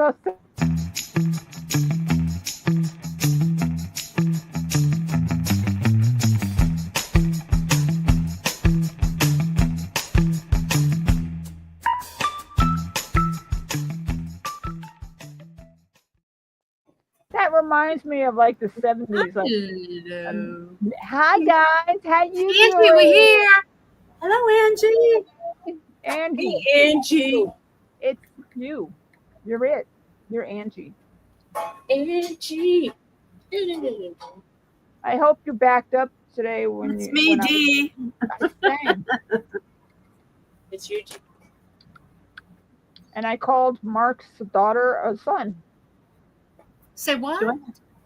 supposed to. That reminds me of like the 70s. Like, hi guys, how you Angie, doing? we're here. Hello, Angie. Angie. Hey, Angie. It's you. You're it. You're Angie. Angie. I hope you backed up today when It's you. me, when Dee. I was saying. It's you. And I called Mark's daughter a son. Say what?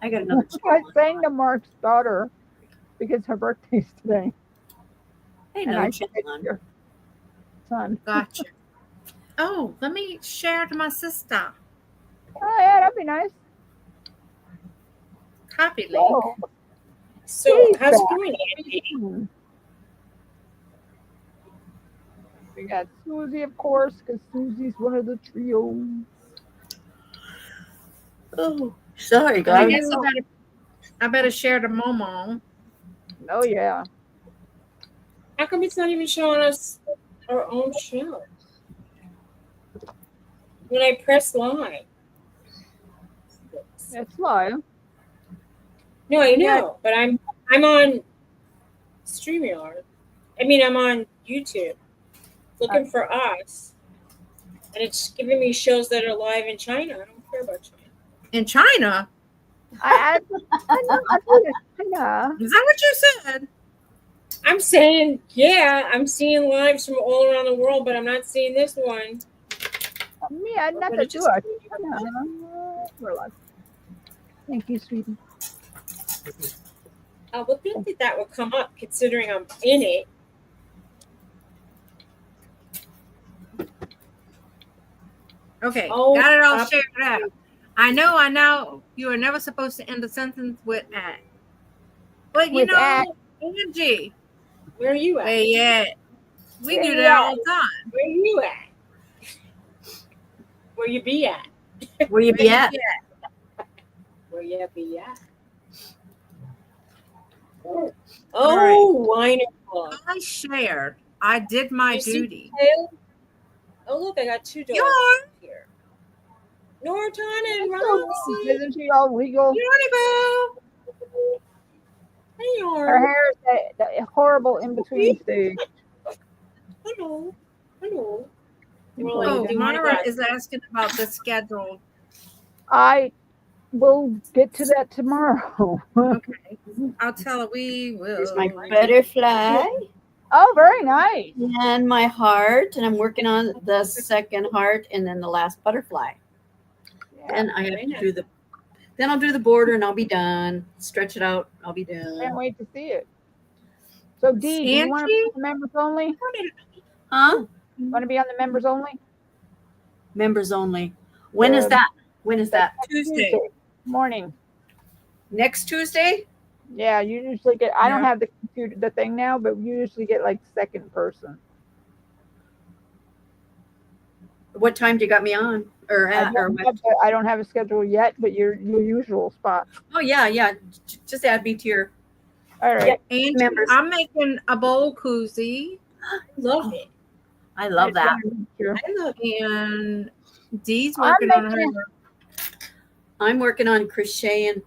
I got another I sang to Mark's daughter because her birthday's today. Hey, And no, I said, Chandler. your son. Gotcha. Oh, let me share to my sister. Oh yeah, that'd be nice. Copy link. Oh, So, Please, how's it Beth. going, Angie? We got Susie, of course, because Susie's one of the trio. Oh, sorry, I guys. guess I better share to Momo. Oh yeah. How come it's not even showing us our own show? When I press live. It's live. No, I know, but I'm on StreamYard. I mean, I'm on YouTube looking for us, and it's giving me shows that are live in China. I don't care about China. In China? I know. Is that what you said? I'm saying, yeah, I'm seeing lives from all around the world, but I'm not seeing this one. Me, I'm not to do it. We're live. Thank you, sweetie. I would think that would come up considering I'm in it. Okay, got it all shared out. I know. You are never supposed to end a sentence with at. But you know, Angie, where are you at? Where you at? We do that all the time. Where you at? Where you be at? Where you be at? Where you be at? Oh, wonderful. I shared. I did my duty. Oh, look, I got two dogs here. Norton and Roxy. Isn't she all legal? Boo. Hey, her hair is that horrible in between stage. Hello. Hello. Oh, Mara is asking about the schedule. I will get to that tomorrow. Okay. I'll tell her we will. Here's my butterfly. Oh, very nice. And my heart. And I'm working on the second heart and then the last butterfly. Yeah, and I have to do the, then I'll do the border and I'll be done. Stretch it out. I'll be done. Can't wait to see it. So, Dee, do you want to be on the members only? Huh? You want to be on the members only? Members only. When is that? When is that? Tuesday morning. Next Tuesday? Yeah, you usually get, I don't have the computer, the thing now, but you usually get like second person. What time do you got me on? Or at? I don't have a schedule yet, but your usual spot. Oh, yeah. Just add me to your. All right. Yeah, members. I'm making a bowl koozie. Love it. I love that. I love it. And Dee's working on her. I'm working on crocheting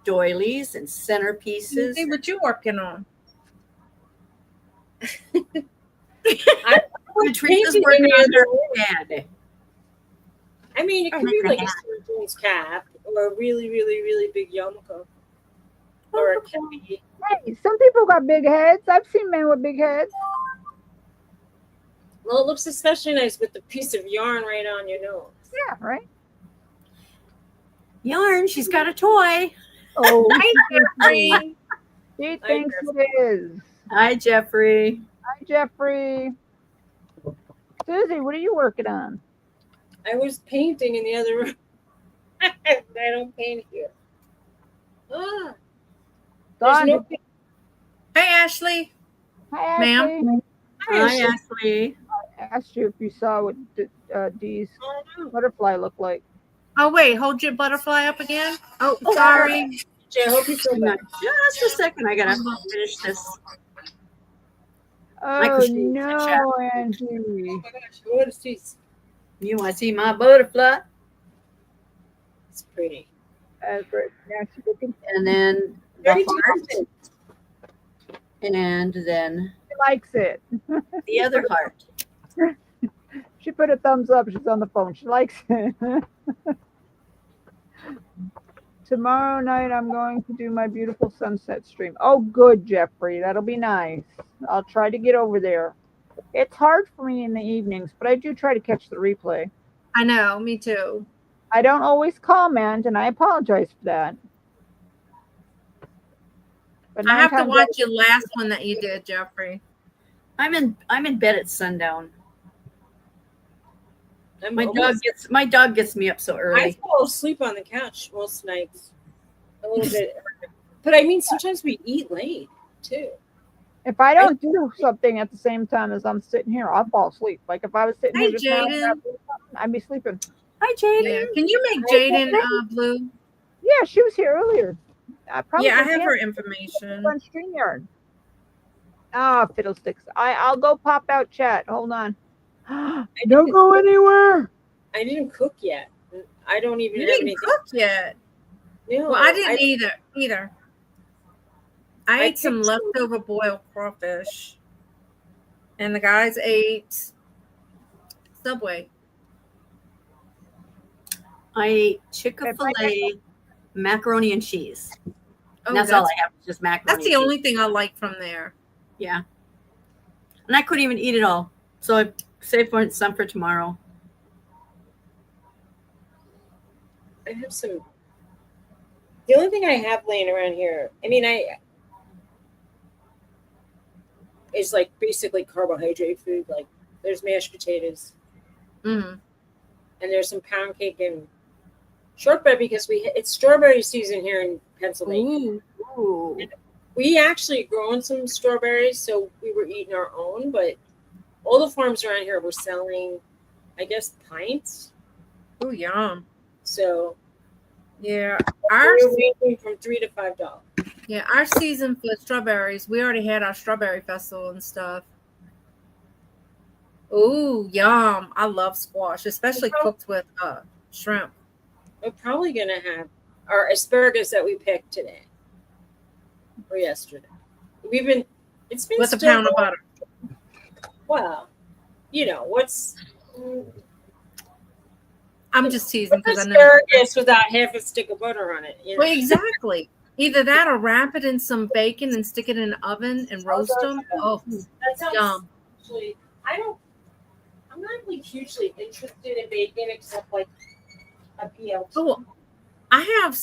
doilies and centerpieces. See what you're working on. Teresa's working on her head. I mean, it could be like a surgeon's cap or a really, really, really big yarmulke. Or a cappy. Hey, some people got big heads. I've seen men with big heads. Well, it looks especially nice with the piece of yarn right on your nose. Yeah, right? Yarn, she's got a toy. Oh, hi, Jeffrey. He thinks it is. Hi, Jeffrey. Hi, Jeffrey. Susie, what are you working on? I was painting in the other room. I don't paint here. Ah. No... Hey, Ashley. Hi, Ashley. Ma'am. Hi, Ashley. I asked you if you saw what Dee's butterfly looked like. Oh, wait. Hold your butterfly up again. Oh, sorry. Jay, I hope you feel better. Just a second. I got to finish this. Oh, no, Angie. Oh, my gosh. What is this? You want to see my butterfly? It's pretty. That's right. Now she's looking. And then the heart. And then She likes it. the other heart. She put a thumbs up. She's on the phone. She likes it. Tomorrow night, I'm going to do my beautiful sunset stream. Oh, good, Jeffrey. That'll be nice. I'll try to get over there. It's hard for me in the evenings, but I do try to catch the replay. I know. Me too. I don't always comment, and I apologize for that. But I have to watch your last one that you did, Jeffrey. I'm in bed at sundown. My dog gets me up so early. I fall asleep on the couch most nights. A little bit. But I mean, sometimes we eat late too. If I don't do something at the same time as I'm sitting here, I'll fall asleep. Like if I was sitting here just now, I'd be sleeping. Hi, Jaden. Yeah. Can you make Jaden blue? Yeah, she was here earlier. I have her information. On StreamYard. Ah, fiddlesticks. I'll go pop out chat. Hold on. Don't go anywhere. I didn't cook yet. I don't even have anything. You didn't cook yet? No, well, I didn't either. I ate some leftover boiled crawfish. And the guys ate Subway. I ate Chick-fil-A macaroni and cheese. Oh, that's all I have, just macaroni. That's the only thing I like from there. Yeah. And I couldn't even eat it all. So I saved some for tomorrow. I have some. The only thing I have laying around here, I mean, is like basically carbohydrate food. Like there's mashed potatoes. Mm-hmm. And there's some pound cake and shortbread because it's strawberry season here in Pennsylvania. Ooh. We actually grown some strawberries, so we were eating our own, but all the farms around here were selling, I guess, pints. Oh, yum. So, yeah, we're ranging from $3 to $5. Yeah, our season for strawberries, we already had our strawberry festival and stuff. Ooh, yum. I love squash, especially cooked with shrimp. We're probably going to have our asparagus that we picked today or yesterday. It's been with a pound of butter. Well, I'm just teasing because I know. Asparagus without half a stick of butter on it. Well, exactly. Either that or wrap it in some bacon and stick it in the oven and roast them. Oh, that sounds yum. Actually, I'm not really hugely interested in bacon except like a BLT. Oh, I have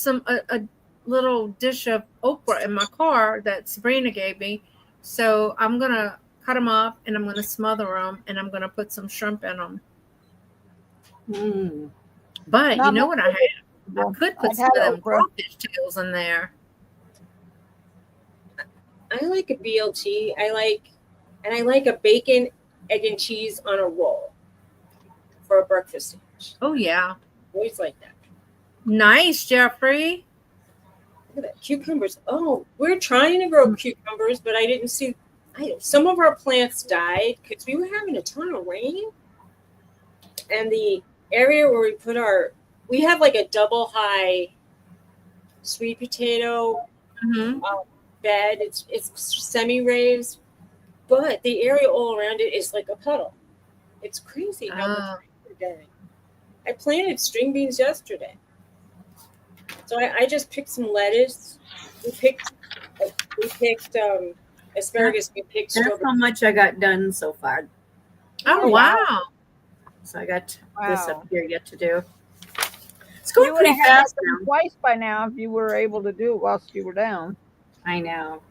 a little dish of okra in my car that Sabrina gave me. So I'm going to cut them up and I'm going to smother them and I'm going to put some shrimp in them. Mm. But you know what I have? I could put some of them crawfish tails in there. I like a BLT. I like a bacon, egg, and cheese on a roll for a breakfast sandwich. Oh, yeah. Always like that. Nice, Jeffrey. Look at that. Cucumbers. Oh, we're trying to grow cucumbers, but I didn't see. Some of our plants died because we were having a ton of rain. And the area where we have like a double high sweet potato bed. It's semi-raised, but the area all around it is like a puddle. It's crazy how much rain we're getting. I planted string beans yesterday. So I just picked some lettuce. We picked asparagus. We picked strawberries. That's how much I got done so far. Oh, wow. So I got this up here yet to do. It's going pretty fast now. Twice by now if you were able to do it whilst you were down. I know.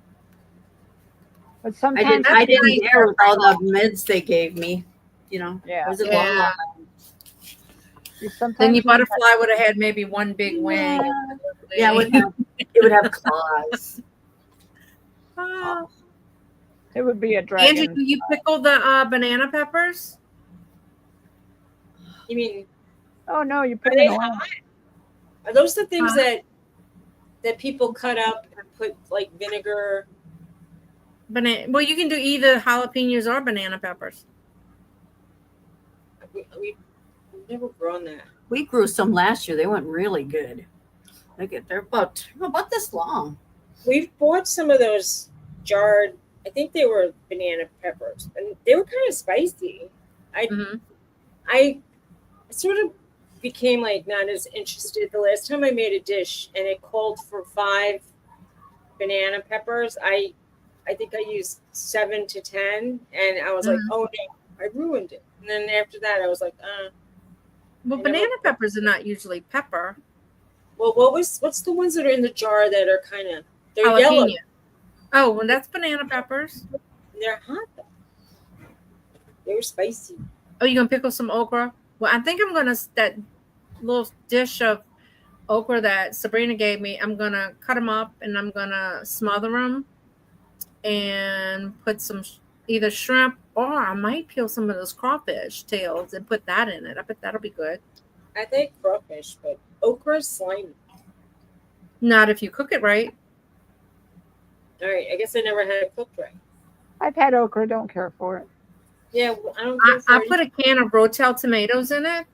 But sometimes I didn't dare with all the meds they gave me. Yeah. It was a long line. Then your butterfly would have had maybe one big wing. Yeah, it would have claws. It would be a dragon. Angie, do you pickle the banana peppers? You mean? Oh no, you put it in. Are those the things that people cut up and put like vinegar? Banana. Well, you can do either jalapenos or banana peppers. We've never grown that. We grew some last year. They went really good. Look at they're about this long. We've bought some of those jarred. I think they were banana peppers, and they were kind of spicy. I sort of became like not as interested the last time I made a dish, and it called for 5 banana peppers. I think I used 7 to 10, and I was like, oh no, I ruined it. And then after that, I was like, Well, banana peppers are not usually pepper. Well, what's the ones that are in the jar that are kind of they're Jalapeno. yellow? Oh, well, that's banana peppers. They're hot though. They were spicy. Oh, you gonna pickle some okra? Well, I think I'm gonna that little dish of okra that Sabrina gave me. I'm gonna cut them up and I'm gonna smother them and put some either shrimp or I might peel some of those crawfish tails and put that in it. I bet that'll be good. I think crawfish, but okra's slimy. Not if you cook it right. All right, I guess I never had it cooked right. I've had okra, don't care for it. Yeah, I don't. I put a can of Rotel tomatoes in it,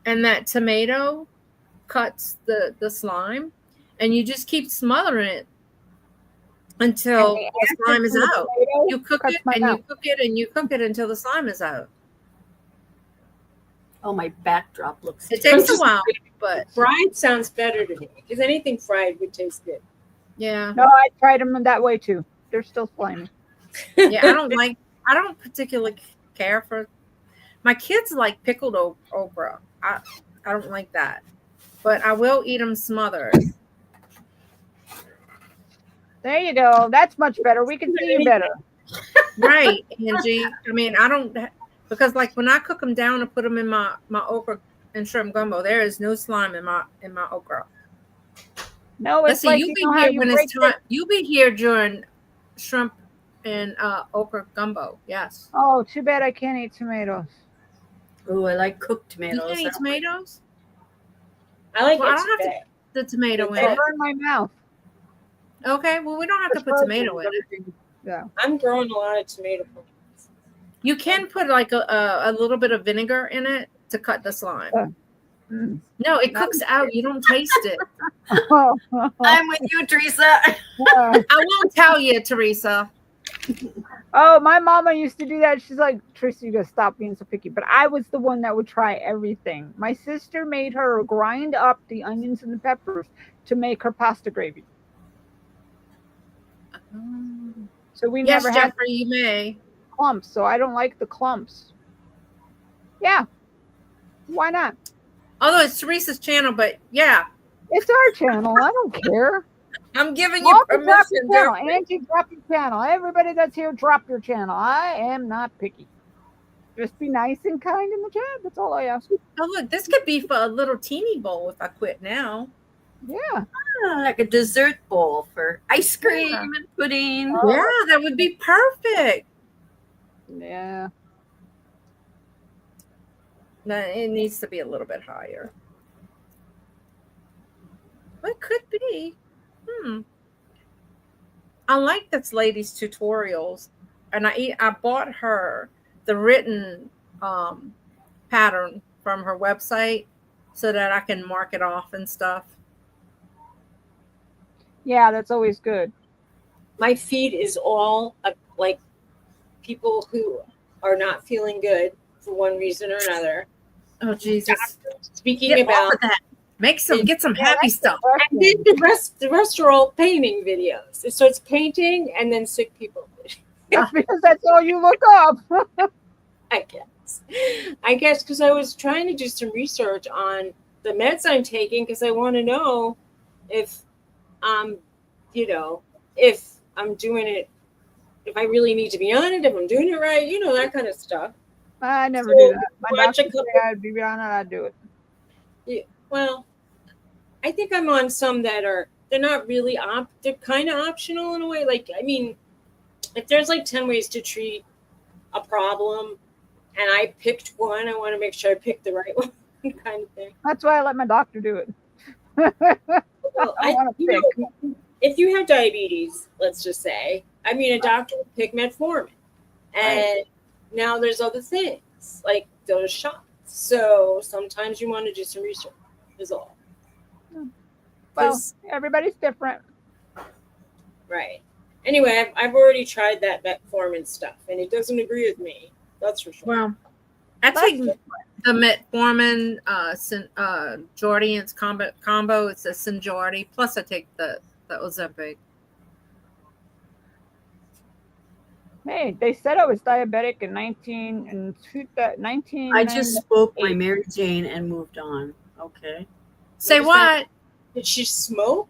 and that tomato cuts the slime, and you just keep smothering it until the slime is out. You cook it and you cook it and you cook it until the slime is out. Oh, my backdrop looks. It takes a while, but fried sounds better to me because anything fried would taste good. Yeah. No, I tried them that way too. They're still slimy. Yeah, I don't particularly care for. My kids like pickled okra. I don't like that, but I will eat them smothered. There you go. That's much better. We can see you better. Right, Angie. I mean, I don't because like when I cook them down and put them in my okra and shrimp gumbo, there is no slime in my okra. No, it's like you'll be here when it's time. You'll be here during shrimp and okra gumbo. Yes. Oh, too bad I can't eat tomatoes. Oh, I like cooked tomatoes. You can't eat tomatoes? I like I don't have the tomato in it. They burn my mouth. Okay, well, we don't have to put tomato in it. Yeah. I'm growing a lot of tomato plants. You can put like a little bit of vinegar in it to cut the slime. No, it cooks out. You don't taste it. I'm with you, Teresa. I won't tell you, Teresa. Oh, my mama used to do that. She's like, Teresa, you gotta stop being so picky. But I was the one that would try everything. My sister made her grind up the onions and the peppers to make her pasta gravy. So we never had Jeffrey, you may. clumps. So I don't like the clumps. Yeah. Why not? Although it's Teresa's channel, but yeah. It's our channel. I don't care. I'm giving you permission. Angie, drop your channel. Everybody that's here, drop your channel. I am not picky. Just be nice and kind in the chat. That's all I ask. Oh, look, this could be for a little teeny bowl if I quit now. Yeah. Like a dessert bowl for ice cream and pudding. Oh. Yeah, that would be perfect. Yeah. No, it needs to be a little bit higher. Well, it could be. I like this lady's tutorials, and I bought her the written pattern from her website so that I can mark it off and stuff. Yeah, that's always good. My feed is all like people who are not feeling good for one reason or another. Oh Jesus! Speaking about that, get some happy stuff. And then the rest are all painting videos. So it's painting and then sick people. Because that's all you look up. I guess because I was trying to do some research on the meds I'm taking because I want to know if if I'm doing it, if I really need to be on it, if I'm doing it right, that kind of stuff. I never do that. My doctor said I'd be on it, I'd do it. Yeah, well, I think I'm on some that they're not really they're kind of optional in a way. Like, I mean, if there's like 10 ways to treat a problem and I picked one, I want to make sure I picked the right one kind of thing. That's why I let my doctor do it. Well, I want to pick. If you have diabetes, let's just say, I mean, a doctor would pick metformin, and now there's other things like those shots. So sometimes you want to do some research. Is all. Well, everybody's different. Right. Anyway, I've already tried that metformin stuff, and it doesn't agree with me. That's for sure. Well, I take the metformin, Jardiance combo. It's a Synjardy. Plus, I take the Ozempic. Hey, they said I was diabetic in 19. I just spoke my Mary Jane and moved on. Okay. Say what? Did she smoke,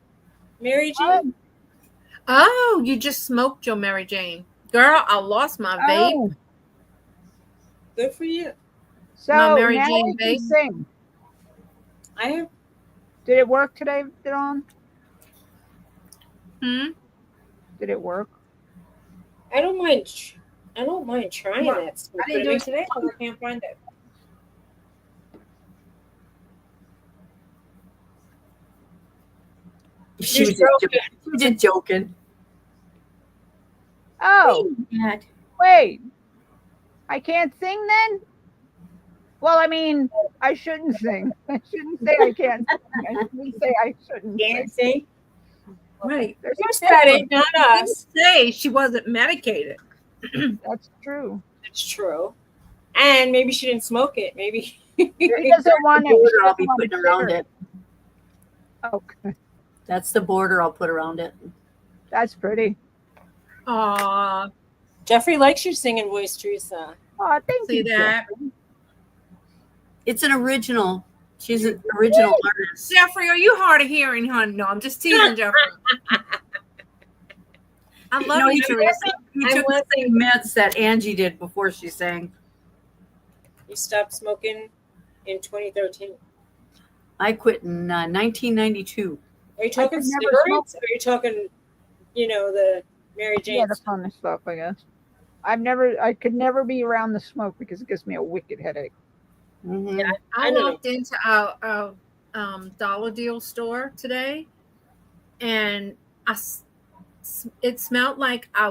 Mary Jane? Oh, you just smoked your Mary Jane. Girl, I lost my vape. Oh. Good for you. So My Mary now Jane we can vape. sing. I have. Did it work today, Dawn? Hmm? Did it work? I don't mind trying Well, that stuff. I didn't do it today because I can't find it. She was just joking. Oh, wait. I can't sing then? Well, I mean, I shouldn't sing. I shouldn't say I can't sing. I shouldn't say I shouldn't Can't sing. sing. Right. You said it, not us. Say she wasn't medicated. That's true. That's true. And maybe she didn't smoke it. Maybe. He doesn't want it. Border I'll be putting around it. Okay. That's the border I'll put around it. That's pretty. Aw, Jeffrey likes your singing voice, Teresa. Oh, thank see you. that? Jeffrey. It's an original. She's an original artist. Jeffrey, are you hard of hearing, hon? No, I'm just teasing Jeffrey. I love you, Teresa. You took the same meds that Angie did before she sang. You stopped smoking in 2013. I quit in 1992. Are you talking cigarettes? Or are you talking, the Mary Jane? Yeah, the fun stuff, I guess. I could never be around the smoke because it gives me a wicked headache. Mm-hmm. Yeah, I walked into a dollar deal store today, and it smelled like I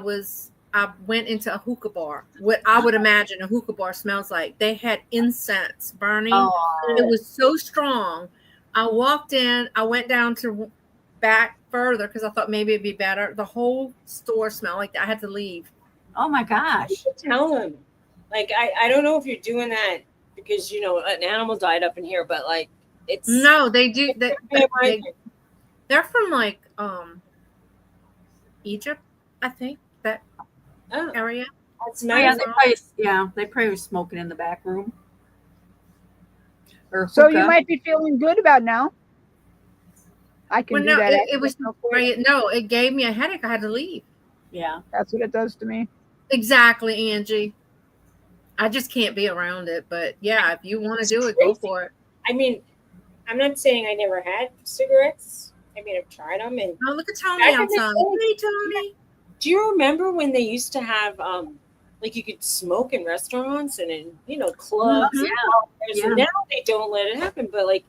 went into a hookah bar. What I would imagine a hookah bar smells like. They had incense burning. Oh. It was so strong. I walked in. I went down to back further because I thought maybe it'd be better. The whole store smelled like that. I had to leave. Oh my gosh! You should tell them. Like I don't know if you're doing that because an animal died up in here, but like it's no, they do. They're from like Egypt, I think that area. That's nice. They probably were smoking in the back room. Or so you might be feeling good about now. I can do that. It was no. It gave me a headache. I had to leave. Yeah, that's what it does to me. Exactly, Angie. I just can't be around it. But yeah, if you want to do it, go for it. I mean, I'm not saying I never had cigarettes. I mean, I've tried them. And look at Tony outside. Hey, Tony. Do you remember when they used to have like you could smoke in restaurants and in clubs? Mm-hmm. Yeah. Now they don't let it happen. But like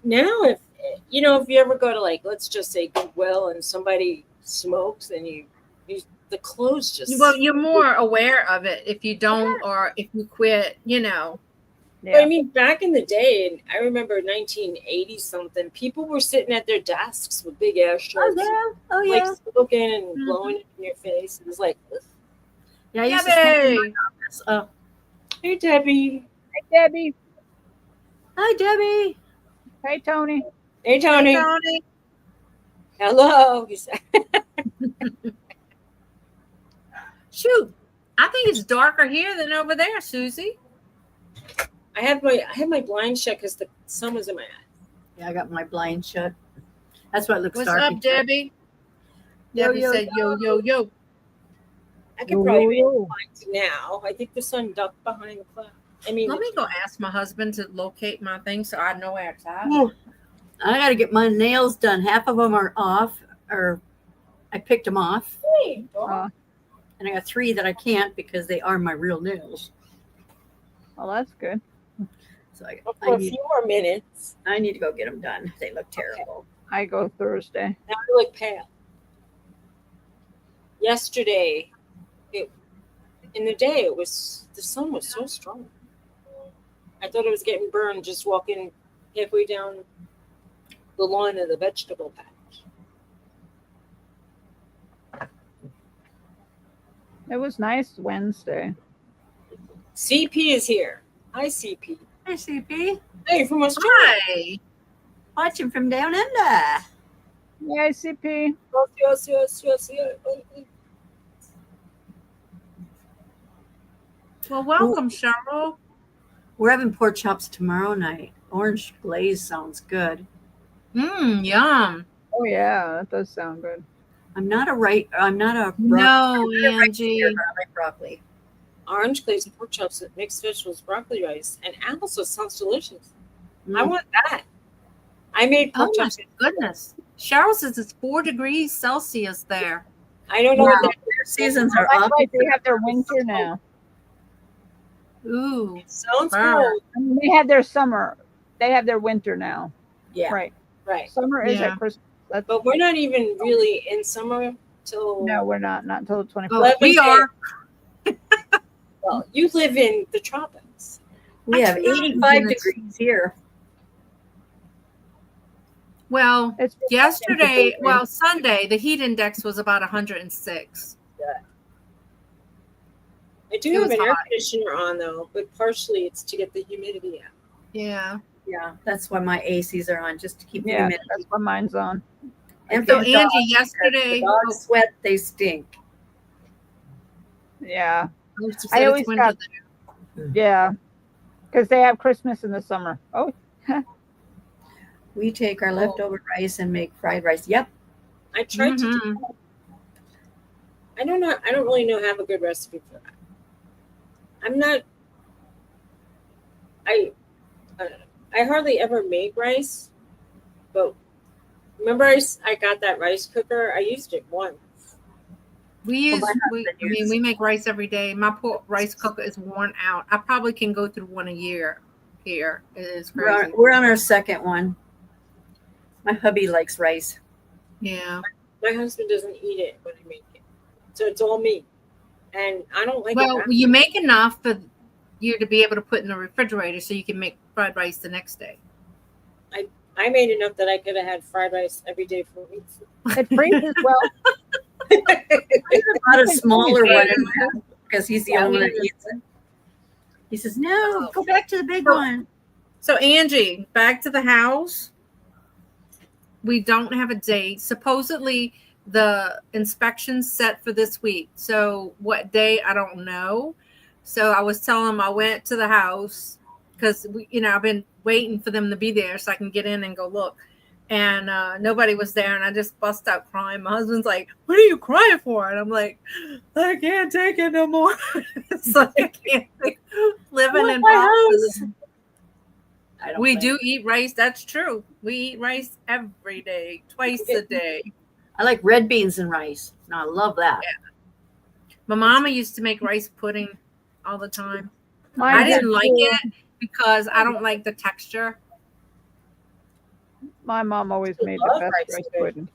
now, if you ever go to like let's just say Goodwill and somebody smokes and you the clothes just you're more aware of it if you don't or if you quit. Yeah. But I mean, back in the day, and I remember 1980 something, people were sitting at their desks with big ass shirts. Oh yeah. Like smoking and blowing it in your face. It was like, ugh. Yeah, I used to smoke in my office. Hey, Debbie. Hey, Debbie. Hi, Debbie. Hey, Tony. Hey, Tony. Hey, Tony. Hello. He said. Shoot, I think it's darker here than over there, Susie. I had my blind shut because the sun was in my eyes. Yeah, I got my blind shut. That's why it looks What's dark. up, Debbie? Debbie said, yo. I could probably be blind now. I think the sun ducked behind the cloud. I mean, let me go ask my husband to locate my thing so I know where it's at. I got to get my nails done. Half of them are off, or I picked them off. Hey, and I got 3 that I can't because they are my real nails. Well, that's good. So For a few more minutes. I need to go get them done. They look terrible. I go Thursday. Now I look pale. Yesterday, in the day, the sun was so strong. I thought I was getting burned just walking halfway down the lawn of the vegetable patch. It was nice Wednesday. CP is here. Hi, CP. Hi, CP. Hey, from Australia. Hi. Watching from down under. Yay, CP. Yes. Well, welcome, Cheryl. We're having pork chops tomorrow night. Orange glaze sounds good. Yum. Oh yeah, that does sound good. I'm not a No, Angie. I like broccoli. Orange glaze and pork chops with mixed vegetables, broccoli rice, and applesauce sounds delicious. I Mm. want that. I made pork Oh my chops. goodness. Cheryl says it's 4 degrees Celsius there. I don't know Wow. what that Their seasons are That's up. why they have their winter now. Ooh. sounds. Wow. Cool. I mean, they have their summer. They have their winter now. Yeah. Right. Right. Summer is Yeah. at Christmas. That's, But we're not even really in summer till. no, we're not. Not until the 24th. Well, we are. Well, you live in the tropics. We have I know. 85 degrees here. Well, It's yesterday, well, Sunday, the heat index was about 106. I do It have was an air hot. conditioner on though, but partially it's to get the humidity out. Yeah. Yeah, that's why my ACs are on, just to keep the yeah, humidity. that's what mine's on. And So, for the Angie, dogs, yesterday, the dogs sweat, they stink. Yeah, oh, she said I it's always winter got- there. yeah, because they have Christmas in the summer. Oh, We take our leftover rice and make fried rice. Yep. I tried to. Mhm. I don't know. I don't really know have a good recipe for that. I'm not. I hardly ever make rice, but remember I got that rice cooker. I used it once. We Well, use, my we make rice every day. My poor rice cooker is worn out. I probably can go through one a year here. It is crazy. We're on our second one. My hubby likes rice. Yeah. My husband doesn't eat it when I make it, so it's all me, and I don't like Well, it. you make enough for you to be able to put in the refrigerator so you can make fried rice the next day. I made enough that I could have had fried rice every day for weeks. it freezes well. I bought a smaller Yeah. one because he's the only one that eats it. He says, "No, go back to the big one." So, Angie, back to the house. We don't have a date. Supposedly, the inspection's set for this week. So, what day? I don't know. So, I was telling him I went to the house because, I've been waiting for them to be there so I can get in and go look. And nobody was there. And I just bust out crying. My husband's like, "What are you crying for?" And I'm like, "I can't take it no more." It's like I can't take living in boxes. I don't We like do it. eat rice. That's true. We eat rice every day, twice a day. I like red beans and rice. No, I love that. My mama used to make rice pudding all the time. Mine I did didn't like too. it because I don't like the texture. My mom always I made the love best rice rice pudding. pudding.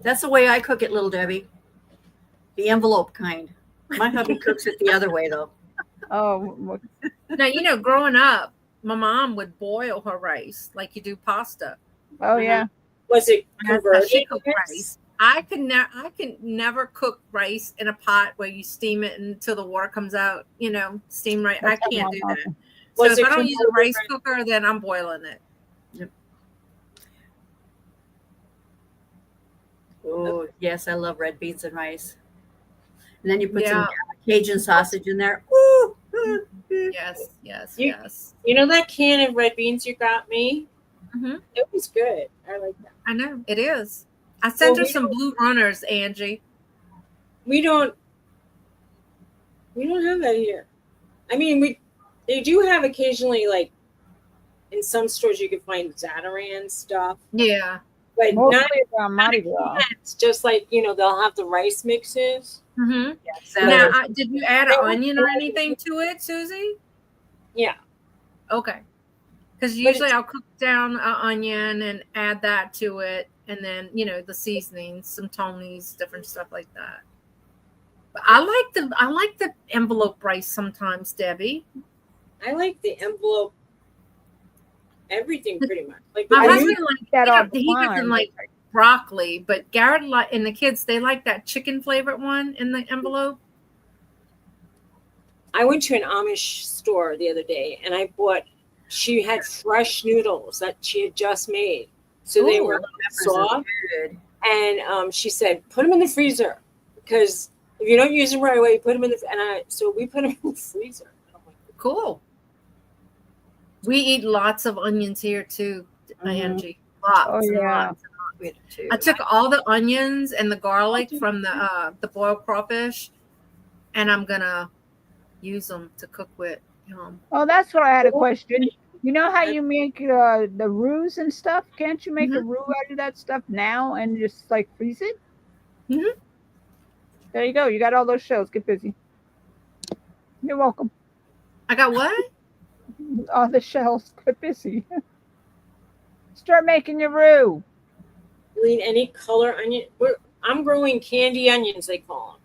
That's the way I cook it, little Debbie. The envelope kind. My hubby cooks it the other way, though. Oh, well, Now, growing up, my mom would boil her rice like you do pasta. oh yeah. Was it That's how she converted? cooked rice. I could never cook rice in a pot where you steam it until the water comes out. Steam right. I That's what can't my do mom that. did. So Was if it I don't use a rice converted? cooker, then I'm boiling it. Oh, yes, I love red beans and rice. And then you put Yeah. some Cajun sausage in there. Ooh. Yes, yes, You- yes. You know that can of red beans you got me? hmm It was good. I like that. I know it is. I sent her we some blue runners, Angie. We don't have that here. I mean, they do have occasionally, like in some stores you can find Zatarain stuff, Yeah. but not Mostly around Mardi Gras. it's just like they'll have the rice mixes. Mm-hmm. Yes, Now, did you add an onion or anything to it, Susie? Yeah. Okay. Because usually I'll cook down an onion and add that to it, and then the seasonings, some Tony's, different stuff like that. But I like the envelope rice sometimes, Debbie. I like the envelope. Everything pretty much. Like My I husband use that all the he time. doesn't like broccoli, but Garrett and the kids, they like that chicken flavored one in the envelope. I went to an Amish store the other day and I bought. She had fresh noodles that she had just made, so they were soft. And she said, "Put them in the freezer because if you don't use them right away, put them in the." So we put them in the freezer. Cool. We eat lots of onions here too, Angie. Lots. Oh, yeah. Lots and lots. I took all the onions and the garlic from the boiled crawfish, and I'm gonna use them to cook with. Oh, that's what I had a question. You know how you make the roux and stuff? Can't you make a roux out of that stuff now and just like freeze it? Mm-hmm. There you go. You got all those shells. Get busy. You're welcome. I got what? All the shells. Get busy. Start making your roux. You need any color onion? I'm growing candy onions, they call them.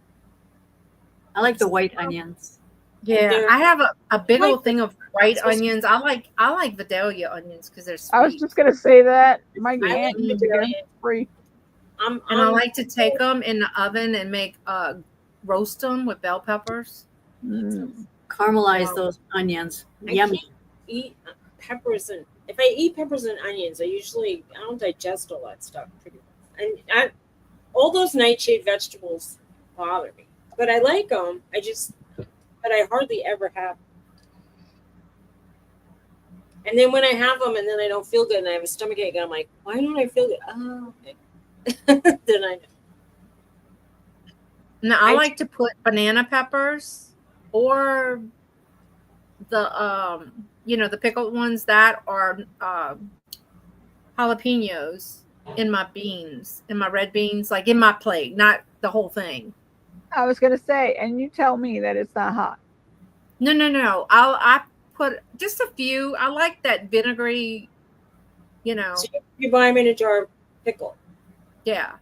I like the white onions. Yeah, I have a big old thing of white onions. I like Vidalia onions because they're sweet. I was just gonna say that. My aunt needs to get them free. And I like to take them in the oven and make roast them with bell peppers. Caramelize those onions. Yummy. Can't eat peppers, and if I eat peppers and onions, I don't digest all that stuff pretty well. And all those nightshade vegetables bother me, but I like them. But I hardly ever have. And then when I have them and then I don't feel good and I have a stomach ache, I'm like, why don't I feel good? Oh, okay. Then I know. Now I like to put banana peppers or the the pickled ones that are jalapenos in my beans, in my red beans, like in my plate, not the whole thing. I was gonna say, and you tell me that it's not hot. No. I put just a few. I like that vinegary, So you buy them in a jar of pickle. Yeah.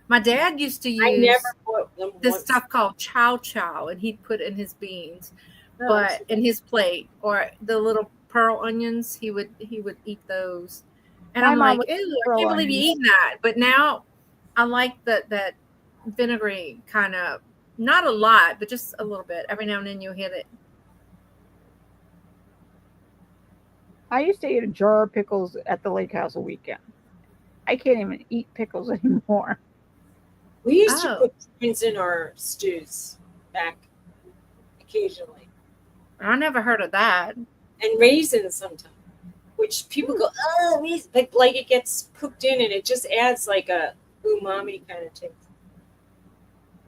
My dad used to use I never put them this stuff called chow chow, and he'd put in his beans, but in his plate, or the little pearl onions, he would eat those. And I'm like, ew, I can't believe you eating that. But now I like that vinegary kind of, not a lot, but just a little bit. Every now and then you hit it. I used to eat a jar of pickles at the lake house a weekend. I can't even eat pickles anymore. We used to put prunes in our stews back occasionally. I never heard of that. And raisins sometimes, which people go, oh, but like it gets cooked in and it just adds like a umami kind of taste.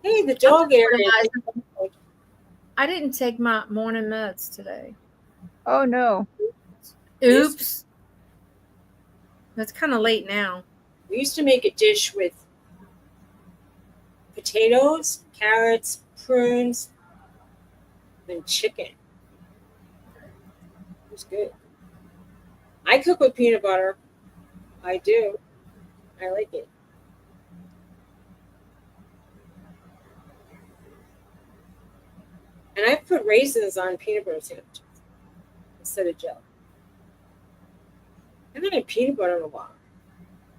Hey, the dog area. I didn't take my morning meds today. Oh, no. Oops. It's kind of late now. We used to make a dish with potatoes, carrots, prunes, and chicken. It was good. I cook with peanut butter. I do. I like it. And I put raisins on peanut butter sandwiches instead of jelly. I haven't had peanut butter in a while.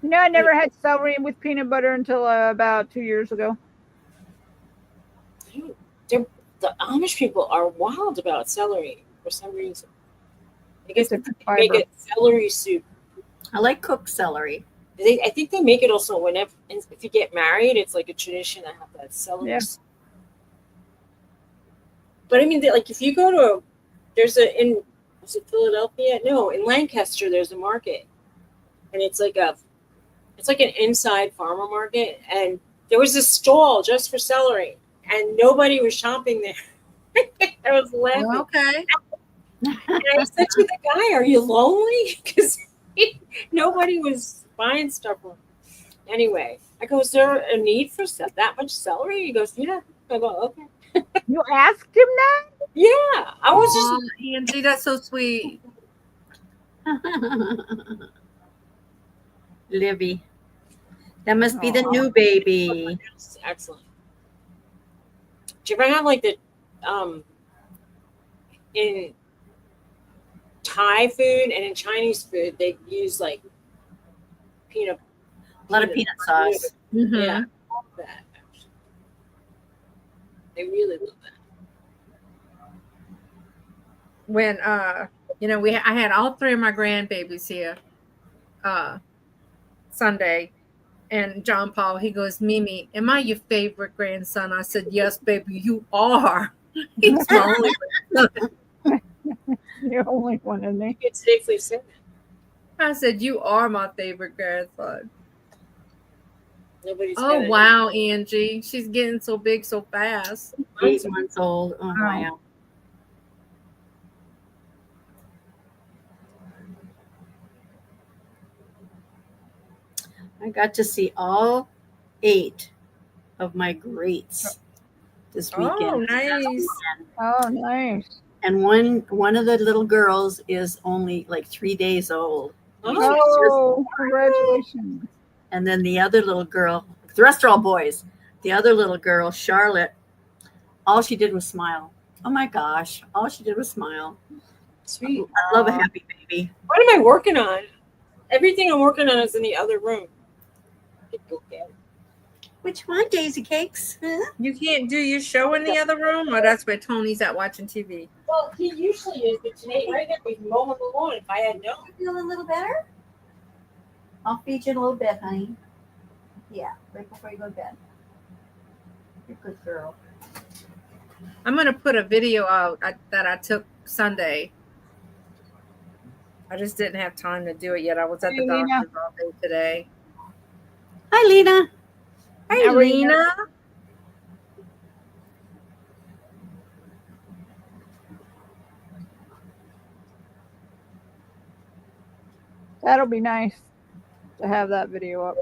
You know, I never had celery with peanut butter until about 2 years ago. The Amish people are wild about celery for some reason. I guess they make it celery soup. I like cooked celery. I think they make it also if you get married, it's like a tradition to have that celery soup. But I mean, like if you go to was it Philadelphia? No, in Lancaster, there's a market, and it's like an inside farmer market, and there was a stall just for celery, and nobody was shopping there. I was laughing. Oh, okay. And I said to the guy, "Are you lonely?" Because nobody was buying stuff. Anyway, I go, "Is there a need for that much celery?" He goes, "Yeah." I go, "Okay." You asked him that? Yeah, I was just Oh, Angie, that's so sweet. Livy. That must be the new baby. excellent. Do you ever have like the in Thai food and in Chinese food they use like peanut A lot of peanut sauce. Mhm. Yeah, I love that. Actually. I really love that. When I had all three of my grandbabies here Sunday, and John Paul, he goes, Mimi, am I your favorite grandson? I said, yes, baby, you are. He's my only grandson. You're the only one in there. You could safely say that. I said, you are my favorite grandson. Nobody's Oh, gonna wow, Angie. She's getting so big so fast. 8 months old. Oh, wow. I got to see all 8 of my greats this weekend. Oh, nice. Oh, nice. And one of the little girls is only like 3 days old. Oh, congratulations. And then the other little girl, the rest are all boys. The other little girl, Charlotte, all she did was smile. Oh my gosh, all she did was smile. Sweet. I love a happy baby. What am I working on? Everything I'm working on is in the other room. Which one, Daisy Cakes? Huh? You can't do your show in the other room, or that's where Tony's at watching TV? Well, he usually is, but today, right now, he's mowing the lawn. If I had known. Feel a little better? I'll feed you in a little bit, honey. Yeah, right before you go to bed. You're a good girl. I'm going to put a video out that I took Sunday. I just didn't have time to do it yet. I was at the doctor's all day today. Hi, Lena. Hi, Lena. That'll be nice to have that video up.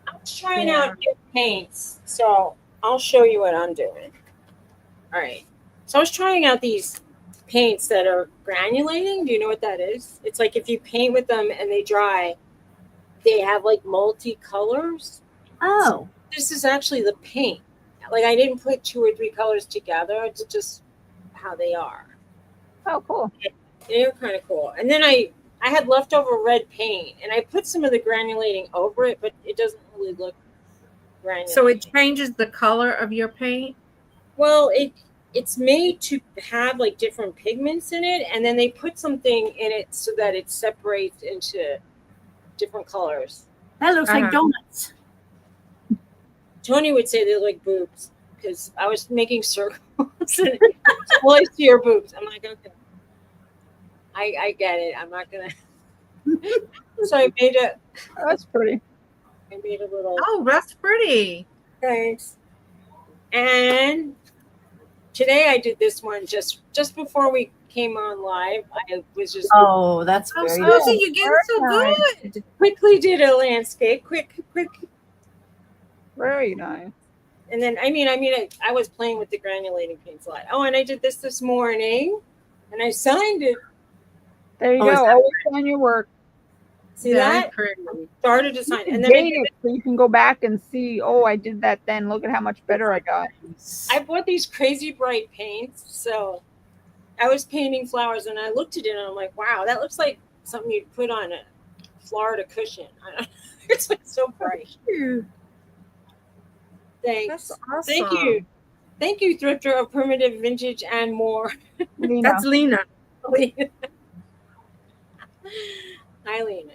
I'm trying out new paints, so I'll show you what I'm doing. All right. So I was trying out these paints that are granulating. Do you know what that is? It's like if you paint with them and they dry, they have like multi-colors. Oh. This is actually the paint. Like I didn't put 2 or 3 colors together. It's just how they are. Oh, cool. They're kind of cool. And then I had leftover red paint, and I put some of the granulating over it, but it doesn't really look granulated. So it changes the color of your paint? Well, it's made to have like different pigments in it, and then they put something in it so that it separates into different colors. That looks like donuts. Tony would say they look like boobs because I was making circles and close to your boobs. I'm like, okay. I get it. I'm not gonna. So I made it. Oh, that's pretty. I made a little. Oh, that's pretty. Thanks. And today I did this one just before we came on live. I was just that's Oh, very Susie, good. you're getting so good. quickly did a landscape, quick. Very nice. And then I was playing with the granulating paints a lot. Oh, and I did this morning, and I signed it. There you go. Always on your work. See that? Pretty. Started to sign, and then Date it so you can go back and see. Oh, I did that then. Look at how much better I got. I bought these crazy bright paints. So I was painting flowers, and I looked at it, and I'm like, wow, that looks like something you'd put on a Florida cushion. I don't know. It's like so bright. Thanks. That's awesome. Thank you, Thrifter of Primitive Vintage and more. Lena. That's Lena. Hi, Lena.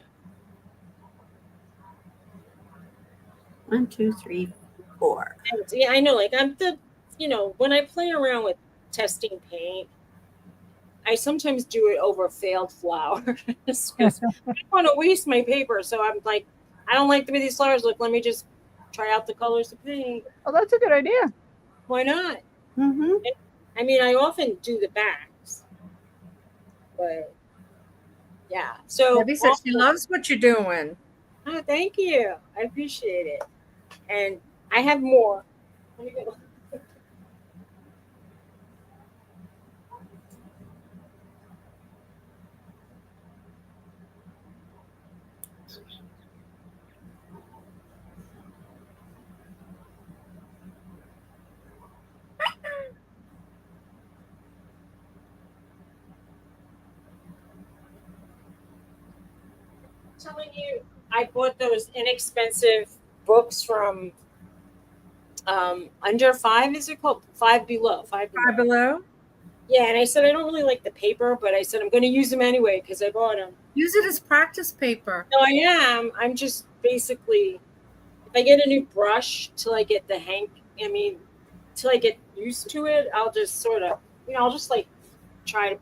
1, 2, 3, 4. Yeah, I know. Like when I play around with testing paint, I sometimes do it over failed flowers because I don't want to waste my paper. So I'm like, I don't like the way these flowers look. Let me just try out the colors of paint. Oh, that's a good idea. Why not? Mm-hmm. I mean, I often do the backs, but yeah. So Debbie says she loves what you're doing. Oh, thank you. I appreciate it. And I have more. telling you, I bought those inexpensive books from Under Five, is it called? Five Below. Five Below. Yeah, and I said I don't really like the paper, but I said I'm going to use them anyway because I bought them. Use it as practice paper. No, I am. I'm just basically, if I get a new brush till I get the till I get used to it, I'll just sort of, I'll just like try to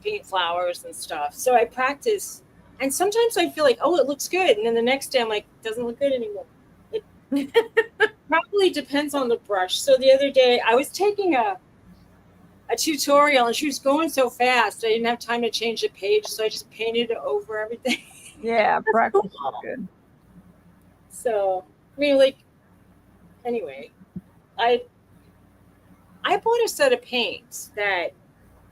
paint flowers and stuff. So I practice, and sometimes I feel like, oh, it looks good, and then the next day I'm like, it doesn't look good anymore. It probably depends on the brush. So the other day I was taking a tutorial, and she was going so fast I didn't have time to change the page, so I just painted over everything. Yeah, practice is good. So anyway, I bought a set of paints that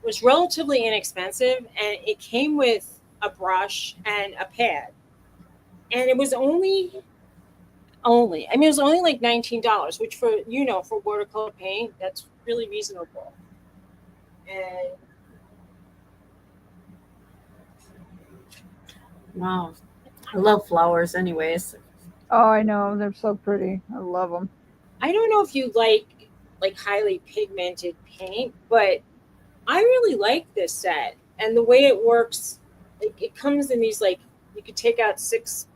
was relatively inexpensive, and it came with a brush and a pad, and it was only it was only like $19, which for watercolor paint, that's really reasonable. And Wow. I love flowers anyways. Oh, I know. They're so pretty. I love them. I don't know if you like highly pigmented paint, but I really like this set. And the way it works, it comes in these, you could take out 6.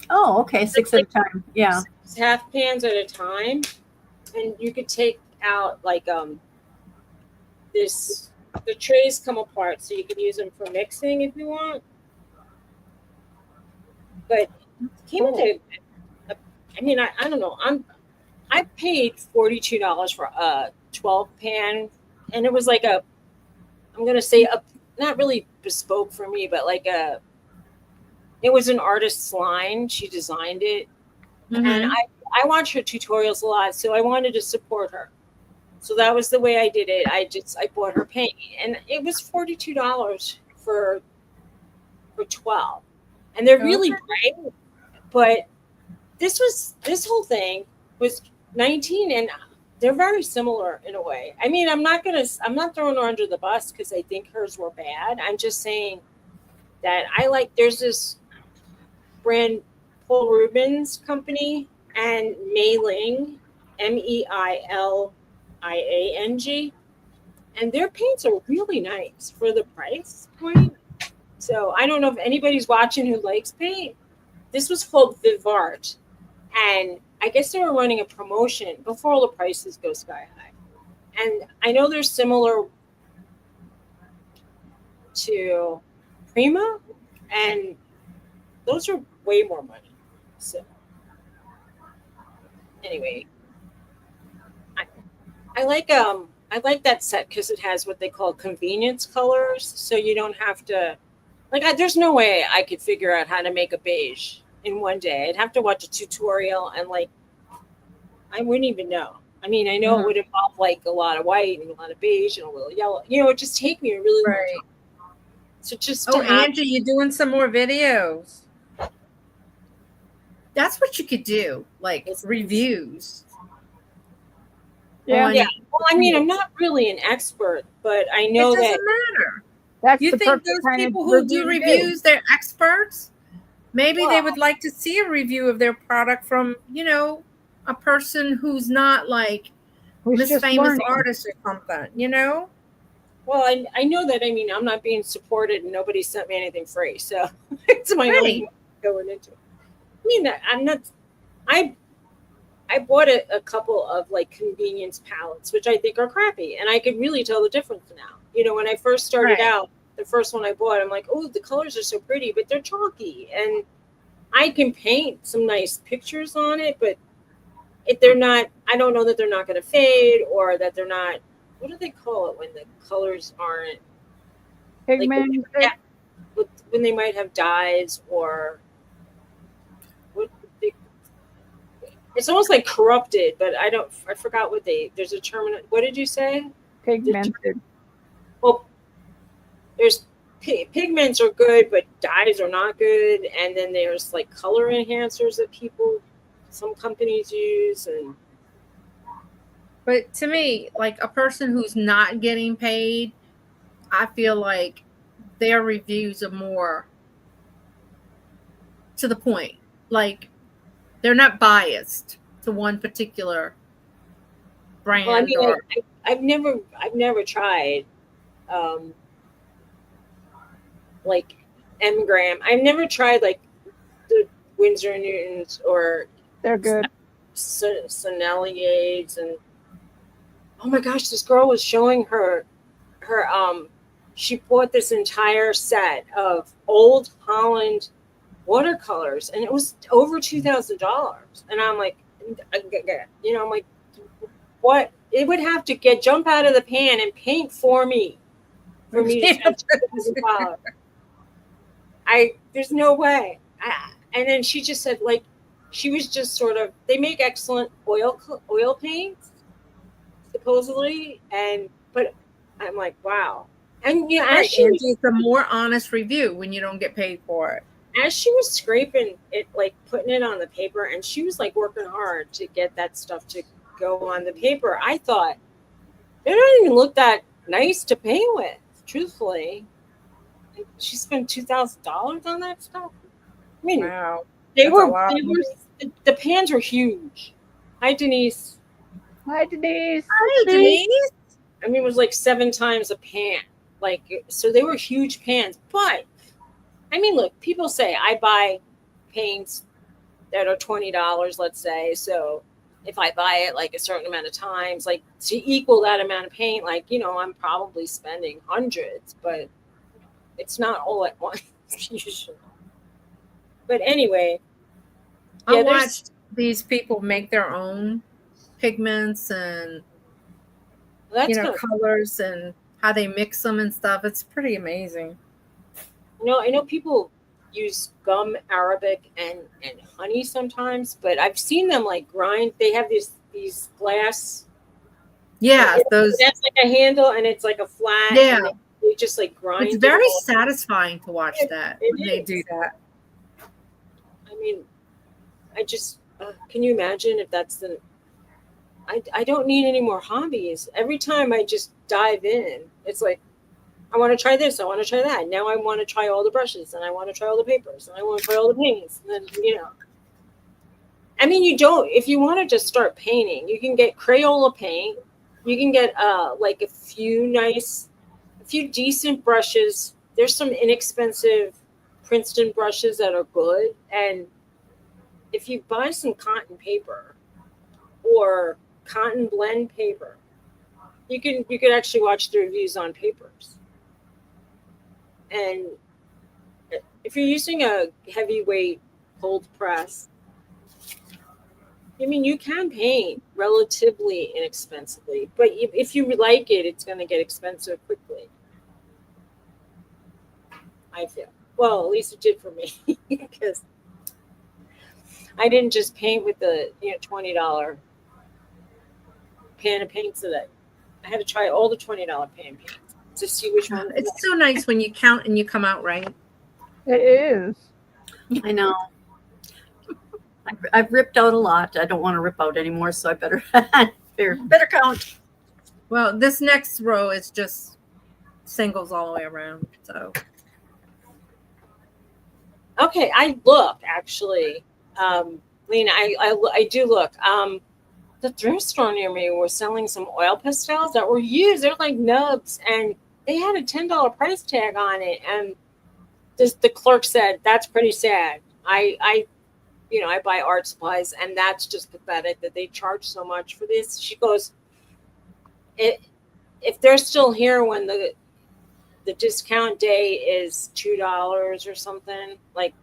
Oh, okay. 6 at a time. Yeah. 6 half pans at a time. And you could take out the trays come apart, so you could use them for mixing if you want. But it came with I don't know. I paid $42 for a 12 pan, and it was like I'm gonna say not really bespoke for me, but it was an artist's line. She designed it, and I watch her tutorials a lot, so I wanted to support her. So that was the way I did it. I bought her paint, and it was $42 for 12, and they're really bright. But this whole thing was 19, and they're very similar in a way. I mean, I'm not throwing her under the bus because I think hers were bad. I'm just saying that there's this brand, Paul Rubens Company, and Meiling, Meiling, and their paints are really nice for the price point. So I don't know if anybody's watching who likes paint. This was called Vivart, and I guess they were running a promotion before all the prices go sky high. And I know they're similar to Prima, and those are way more money. So anyway, I like that set because it has what they call convenience colors, so you don't have to there's no way I could figure out how to make a beige in one day. I'd have to watch a tutorial, and I wouldn't even know. I mean, I know it would involve a lot of white and a lot of beige and a little yellow. It would just take me a really long time. So just Angie, you're doing some more videos. That's what you could do, reviews. Yeah. Well, I mean, I'm not really an expert, but I know it doesn't matter. That's you think those people who do reviews, they're experts? Maybe they would like to see a review of their product from, a person who's not this famous artist or something, Well, I know that. I mean, I'm not being supported, and nobody sent me anything free, so it's my own going into it. I mean, I'm not. I bought a couple of convenience palettes, which I think are crappy, and I could really tell the difference now. When I first started out, the first one I bought, I'm like, oh, the colors are so pretty, but they're chalky, and I can paint some nice pictures on it, but if they're not, I don't know that they're not going to fade, or that they're not. What do they call it when the colors aren't pigmented? When they might have dyes, or it's almost like corrupted, but I forgot there's a term. What did you say? Pigmented. Well, there's pigments are good, but dyes are not good. And then there's color enhancers that some companies use. But to me, a person who's not getting paid, I feel like their reviews are more to the point. Like they're not biased to one particular brand. Well, I mean, I've never tried like M-Gram. I've never tried like the Winsor & Newtons or They're good. Soneliers, and oh my gosh, this girl was showing her she bought this entire set of old Holland watercolors, and it was over $2,000. And I'm like, you know, I'm like, what? It would have to jump out of the pan and paint for me to spend $2,000. There's no way. And then she just said, like, she was just sort of, they make excellent oil paints, supposedly, but I'm like, wow. And you know, as it's a more honest review when you don't get paid for it. As she was scraping it, like putting it on the paper, and she was like working hard to get that stuff to go on the paper, I thought, they don't even look that nice to paint with, truthfully. She spent $2,000 on that stuff. I mean, wow. The pans were huge. Hi, Denise. Hi, Denise. Hi, Denise. I mean, it was like 7 times a pan. Like, so they were huge pans. But, I mean, look, people say I buy paints that are $20, let's say. So if I buy it like a certain amount of times, like to equal that amount of paint, like, you know, I'm probably spending hundreds, but it's not all at once usually. But anyway, I watched these people make their own pigments and colors and how they mix them and stuff. It's pretty amazing. I know people use gum arabic and honey sometimes, but I've seen them like grind. They have these glass. Yeah, that's like a handle and it's like a flat. Yeah, and they just like grind. It's very satisfying to watch that when they do that. I mean, I just can you imagine if that's the. I don't need any more hobbies. Every time I just dive in, it's like, I want to try this, I want to try that. Now I want to try all the brushes, and I want to try all the papers, and I want to try all the paints. And then, I mean, if you want to just start painting, you can get Crayola paint. You can get like a few decent brushes. There's some inexpensive Princeton brushes that are good. And if you buy some cotton paper or cotton blend paper, you could actually watch the reviews on papers. And if you're using a heavyweight cold press, I mean, you can paint relatively inexpensively, but if you like it, it's going to get expensive quickly. I feel. Well, at least it did for me, because I didn't just paint with the $20 pan of paints today. I had to try all the $20 pan paints to see which one. It's so nice when you count and you come out right. It is. I know. I've ripped out a lot. I don't want to rip out anymore, so I better count. Well, this next row is just singles all the way around. So. Okay, I look actually, Lena. I do look. The thrift store near me was selling some oil pastels that were used. They're like nubs, and they had a $10 price tag on it. And the clerk said, "That's pretty sad. I buy art supplies, and that's just pathetic that they charge so much for this." She goes, "If they're still here when the discount day is $2 or something, like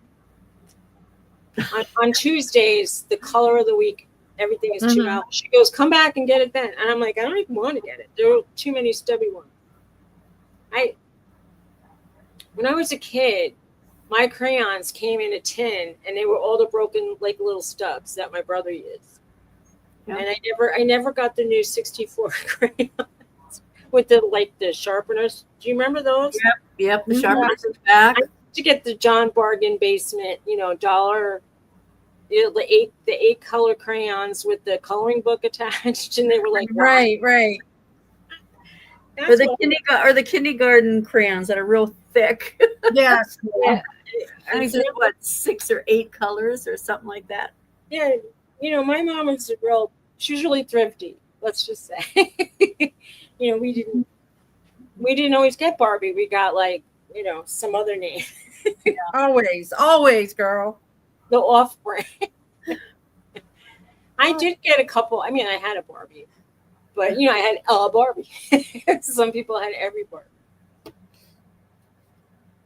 on Tuesdays, the color of the week, everything is $2. She goes, "Come back and get it then." And I'm like, I don't even want to get it. There are too many stubby ones. When I was a kid, my crayons came in a tin, and they were all the broken like little stubs that my brother used. Yeah. And I never got the new 64 crayons with the sharpeners. Do you remember those? Yep. The sharpeners in the back. I used to get the John Bargain basement, $1. The 8 color crayons with the coloring book attached, and they were like, right. Or the kindergarten crayons that are real thick. Yes. Yeah. I think there's what 6 or 8 colors or something like that. Yeah, my mom was she was really thrifty. Let's just say, we didn't always get Barbie. We got some other name. Always, girl. The off-brand. I did get a couple. I mean, I had a Barbie, but I had a Barbie. Some people had every Barbie.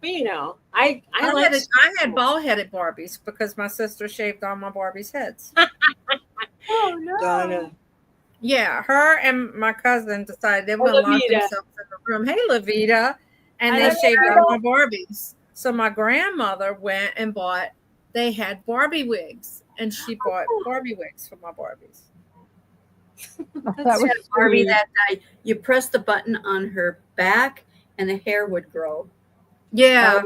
But I had bald-headed Barbies because my sister shaved all my Barbies' heads. Oh no! Donna. Yeah, her and my cousin decided they were going to lock themselves in the room. Hey, Levita. And they shaved all my Barbies. So my grandmother went and they had Barbie wigs. And she bought Barbie wigs for my Barbies. That was Barbie that night. You press the button on her back and the hair would grow. Yeah.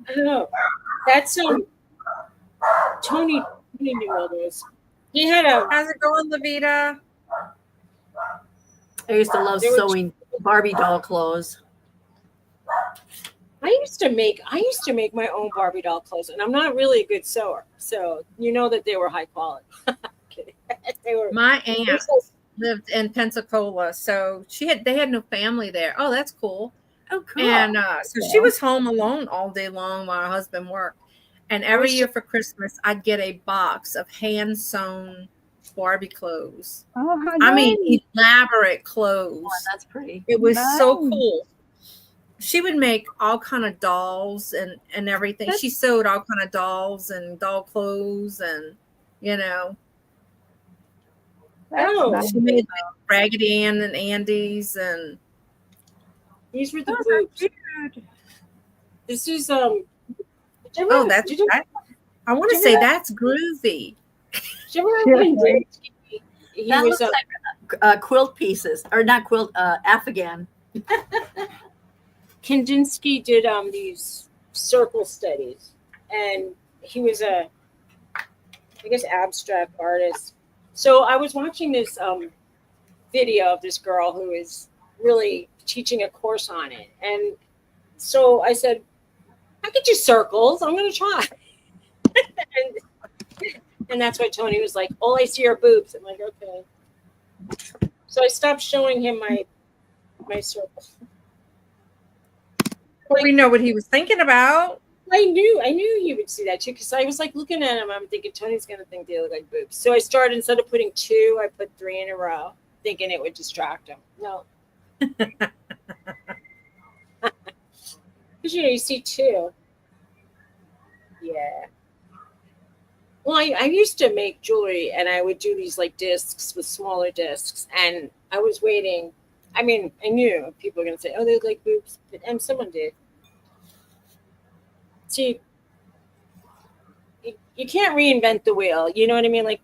I don't know. That's Tony knew all those. He had How's it going, Levita? I used to love sewing Barbie doll clothes. I used to make my own Barbie doll clothes, and I'm not really a good sewer, so that they were high quality. My aunt lived in Pensacola, so they had no family there. Oh, that's cool. Oh, cool. And so she was home alone all day long while her husband worked. And every year for Christmas, I'd get a box of hand sewn Barbie clothes. Oh, how I mean, nice. elaborate clothes. Oh, that's pretty. It was so Nice. cool. She would make all kind of dolls and everything. She sewed all kind of dolls and doll clothes and, That's she made Raggedy Ann and Andy's and these were the boobs. This is I want to say that's groovy. Did you ever remember he That was looks like quilt pieces, or not quilt, Afghan. Kandinsky did these circle studies, and he was I guess abstract artist. So I was watching this video of this girl who is really teaching a course on it, and so I said, I could do circles. I'm going to try. and that's why Tony was like, all I see are boobs. I'm like, okay. So I stopped showing him my circles. Well, we know what he was thinking about. I knew he would see that too, because I was like looking at him. I'm thinking Tony's going to think they look like boobs. So I started, instead of putting 2, I put 3 in a row, thinking it would distract him. No. Because you see 2. Yeah. Well, I used to make jewelry, and I would do these like discs with smaller discs, and I was waiting. I mean, I knew people were going to say, oh, they look like boobs, and someone did. See, you can't reinvent the wheel. You know what I mean? Like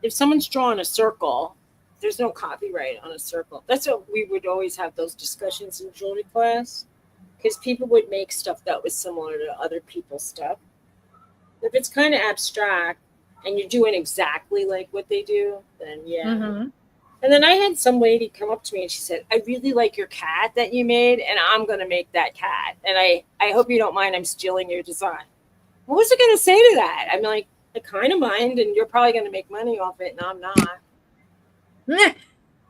if someone's drawn a circle, there's no copyright on a circle. That's what we would always have those discussions in jewelry class, because people would make stuff that was similar to other people's stuff. If it's kind of abstract and you're doing exactly like what they do, then yeah. Mm-hmm. And then I had some lady come up to me and she said, I really like your cat that you made, and I'm going to make that cat. And I hope you don't mind I'm stealing your design. What was I going to say to that? I'm like, I kind of mind, and you're probably going to make money off it, and I'm not.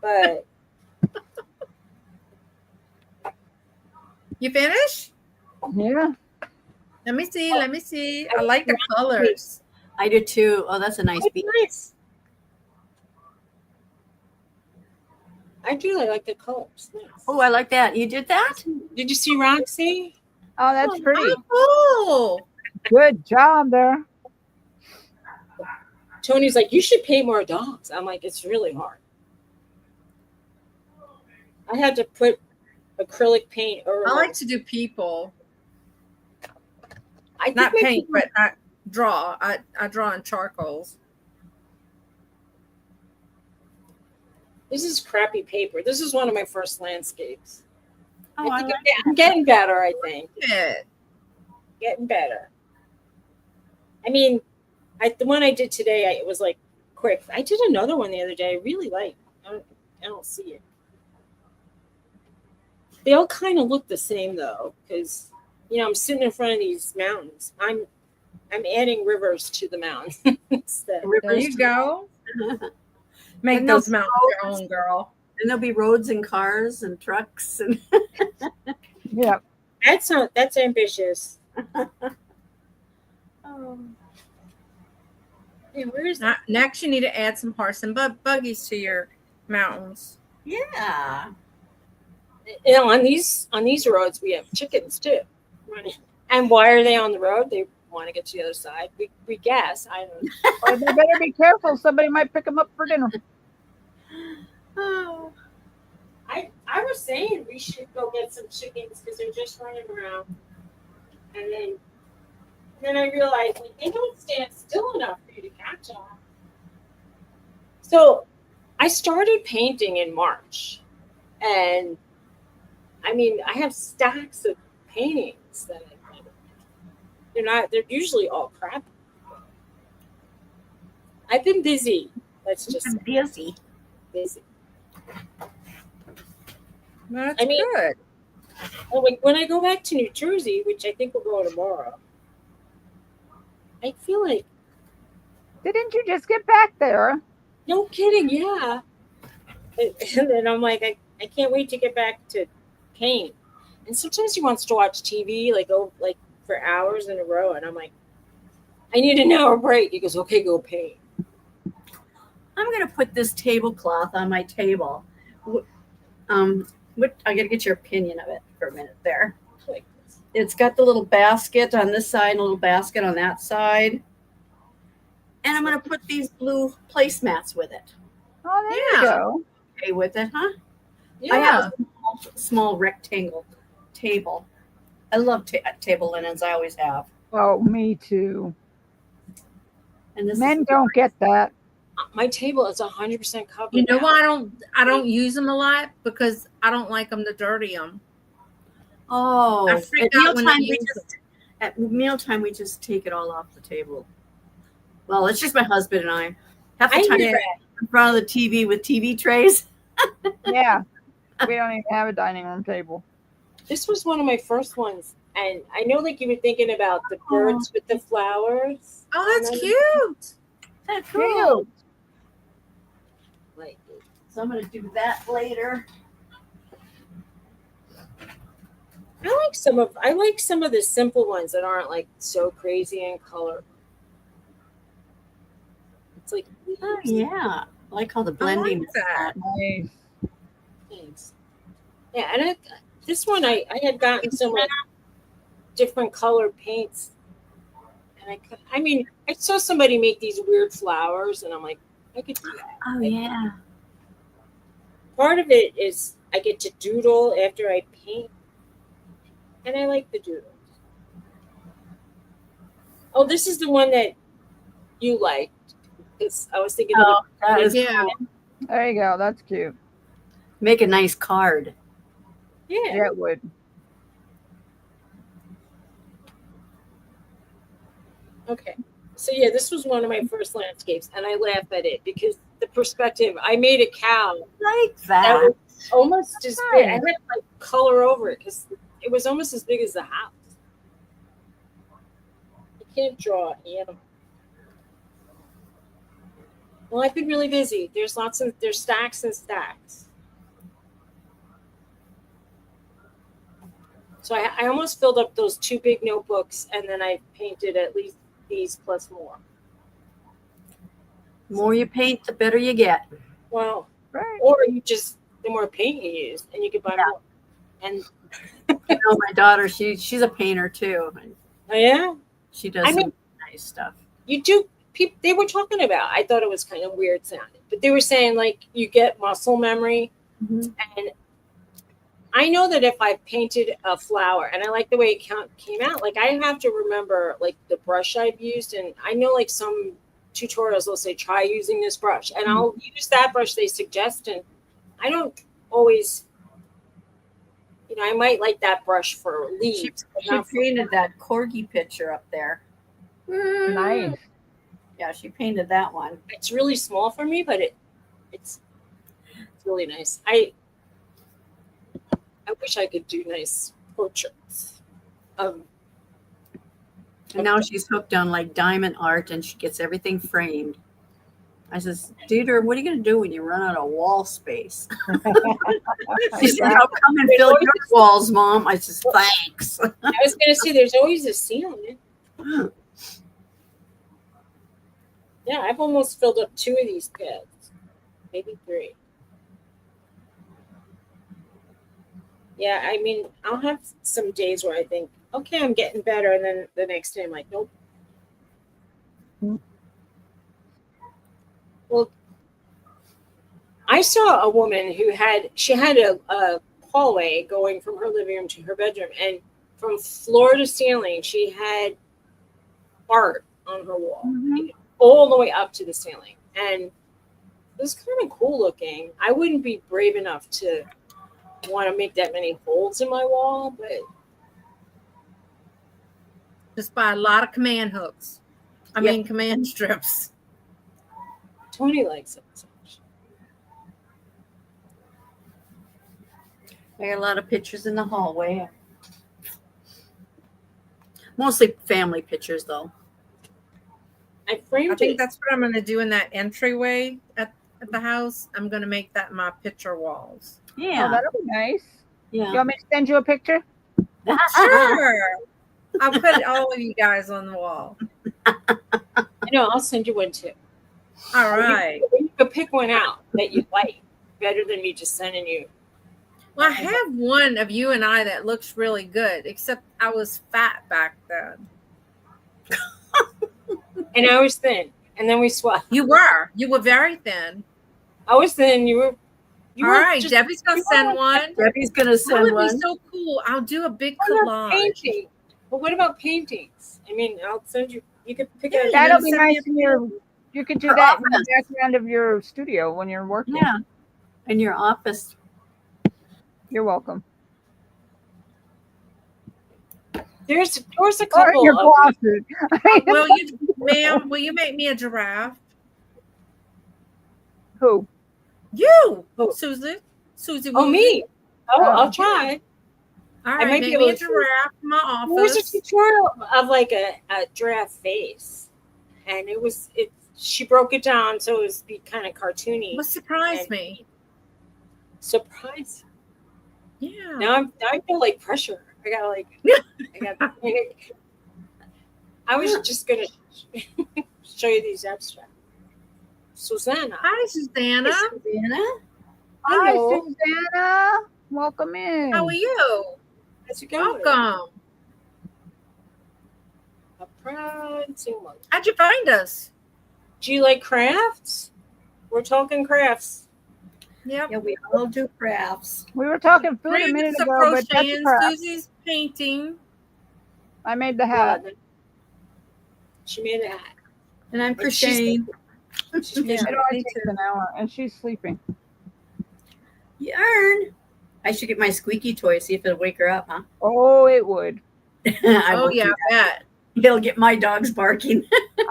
But you finished? Yeah. Let me see. I like the colors. I do too. Oh, that's a nice piece. Nice. I do. I like the colors. Nice. Oh, I like that. You did that? Did you see Roxy? Oh, that's pretty. Oh, Good job there. Tony's like, you should paint more dogs. I'm like, it's really hard. I had to put acrylic paint over. I like to do people. I Not paint, but I draw. I draw in charcoals. This is crappy paper. This is one of my first landscapes. Oh, I like I'm getting better, I think. Good. Getting better. I mean, the one I did today, it was like quick. I did another one the other day. I really like. I don't see it. They all kind of look the same though, because you know, I'm sitting in front of these mountains. I'm adding rivers to the mountains. There you go. Make And those those mountains your own, girl. And there'll be roads and cars and trucks and Yeah. That's ambitious. Hey, where is that? Next, you need to add some horse and buggies to your mountains. yeah. You know, on these roads we have chickens too. And why are they on the road? They want to get to the other side. We guess. I don't know. Well, they better be careful. Somebody might pick them up for dinner. Oh. I was saying we should go get some chickens because they're just running around. And then I realized like, they don't stand still enough for you to catch them. So I started painting in March. And I mean, I have stacks of paintings that I painted. They're usually all crap. I've been busy. Let's just say busy. busy. That's good. When I go back to New Jersey, which I think we'll go tomorrow, I feel like. Didn't you just get back there? No kidding, yeah. And then I'm like, I can't wait to get back to paint. And sometimes he wants to watch TV like for hours in a row, and I'm like, I need an hour break. He goes, okay, go paint. I'm gonna put this tablecloth on my table. I gotta get your opinion of it for a minute there. Like, It's got the little basket on this side and a little basket on that side. And I'm gonna put these blue placemats with it. Oh, there you go. Okay with it, huh? yeah. I have a small rectangle table. I love table linens. I always have. Oh, me too. And this Men don't get that. My table is 100% covered. You know now. why I don't use them a lot? Because I don't like them to dirty them. Oh, I freak out when I use at mealtime we just take it all off the table. Well, it's just my husband and I. Half the time hear we're in front of the TV with TV trays. Yeah. We don't even have a dining room table. This was one of my first ones, and I know like you were thinking about the birds with the flowers. Oh, that's cute. That's Cute. Like, So I'm going to do that later. I like some of the simple ones that aren't like so crazy in color. It's like Oh yeah, I like how the blending. like that. Nice. Thanks. Yeah, and this one I had gotten some like different colored paints, and I mean I saw somebody make these weird flowers, and I'm like, I could do that. Oh yeah. Part of it is I get to doodle after I paint, and I like the doodles. Oh, this is the one that you liked. Because I was thinking of That is Yeah. cool. There you go. That's cute. Make a nice card. Yeah, it would. Okay. So yeah, this was one of my first landscapes, and I laugh at it because the perspective. I made a cow Like that that. was almost as big. I had to like color over it because it was almost as big as the house. You can't draw an animal. Well, I've been really busy. There's stacks and stacks. So I almost filled up those 2 big notebooks, and then I painted at least these plus more. The more you paint, the better you get. Well, Right. or you just the more paint you use, and you can buy more. And My daughter, she's a painter too. oh yeah, She does some nice stuff. you do. They were talking about. I thought it was kind of weird sounding, but they were saying like you get muscle memory, Mhm. and I know that if I painted a flower and I like the way it came out, like I have to remember like the brush I've used, and I know like some tutorials will say try using this brush, and I'll use that brush they suggest, and I don't always. I might like that brush for leaves. but She not for- painted that corgi picture up there. Nice. Yeah, she painted that one. It's really small for me, but it's really nice. I wish I could do nice portraits. of And now she's hooked on like diamond art, and she gets everything framed. I says, Dieter, what are you going to do when you run out of wall space? She said, I'll come and fill your walls, Mom. I says, thanks. I was going to say, there's always a ceiling. Yeah, I've almost filled up 2 of these beds, maybe 3. Yeah, I mean, I'll have some days where I think, okay, I'm getting better, and then the next day I'm like, nope. Well, I saw a woman who had a hallway going from her living room to her bedroom, and from floor to ceiling, she had art on her wall, all the way up to the ceiling, and it was kind of cool looking. I wouldn't be brave enough to want to make that many holes in my wall, but just buy a lot of command hooks. I mean, command strips. Tony likes it so much. I got a lot of pictures in the hallway. Mostly family pictures, though. I framed I think it. that's what I'm going to do in that entryway at the house. I'm going to make that my picture walls. Yeah. Oh, that'll be nice. Yeah. You want me to send you a picture? Sure. I'll put all of you guys on the wall. I'll send you one too. All right. You could pick one out that you like better than me just sending you. Well, I have one of you and I that looks really good, except I was fat back then. And I was thin, and then we swapped. You were very thin. I was thin. You were. All right, Debbie's gonna send one. Debbie's gonna send That would one. be so cool. I'll do a big What about collage. painting? But what about paintings? I mean, I'll send you. You could pick out. That'll be send me nice in your. You could do Her that in the office. background of your studio when you're working. Yeah. In your office. You're welcome. There's a Or in couple your of. closet. Ma'am, will you make me a giraffe? Who? You, Who? Susie. Oh, me. Oh, Oh. I'll try. All I right, might make be me able a to- giraffe in my There was a office. tutorial of like a giraffe face, and it. She broke it down so it was be kind of cartoony. What surprised And- me? Surprise! Yeah. Now I feel like pressure. I was just gonna show you these abstracts. Susanna. Hi, Susanna. Susanna? Hi, Hello. Susanna. Welcome in. How are you? How's it going? Welcome. A proud single. How'd you find us? Do you like crafts? We're talking crafts. Yep. Yeah, we all do crafts. We were talking food a Brandon's minute a ago, but that's crocheting, crap. Susie's painting. I made the hat. She made a hat. And I'm But she's- crocheting. She's Yeah. It only me takes too. an hour, and she's sleeping. Yarn. I should get my squeaky toy, see if it'll wake her up, huh? Oh, it would. I Oh won't yeah, do I bet. that. It'll get my dogs barking.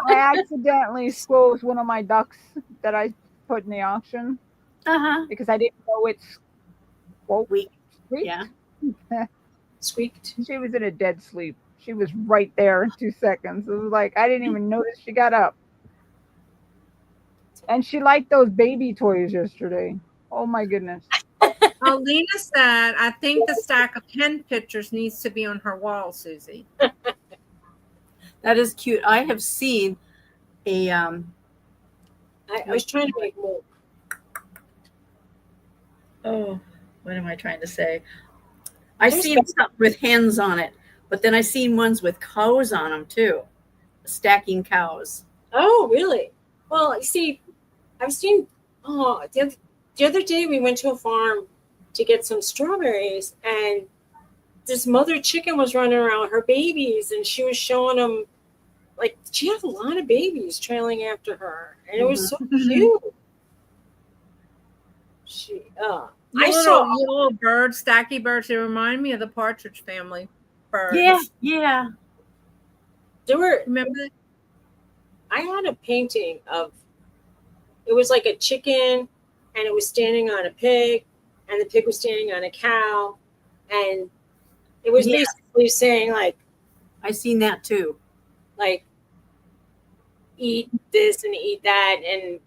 I accidentally exposed one of my ducks that I put in the auction Uh-huh. because I didn't know it's Weak. squeaked. Yeah. squeaked. She was in a dead sleep. She was right there in 2 seconds. It was like I didn't even notice she got up. And she liked those baby toys yesterday. Oh my goodness. Alina said, I think the stack of pen pictures needs to be on her wall, Susie. That is cute. I have seen a I was trying to make more. oh, what am I trying to say? I There's seen something with hens on it, but then I seen ones with cows on them too. Stacking cows. Oh, really? Well, you see, I've seen. Oh, the other day we went to a farm to get some strawberries, and this mother chicken was running around with her babies, and she was showing them. Like, she had a lot of babies trailing after her, and it was so cute. I Your saw. little birds, stacky birds, they remind me of the partridge family birds. Yeah, yeah. There were. Remember that? I had a painting of. It was like a chicken, and it was standing on a pig, and the pig was standing on a cow, and It was Yes. basically saying I seen that too. like eat this and eat that and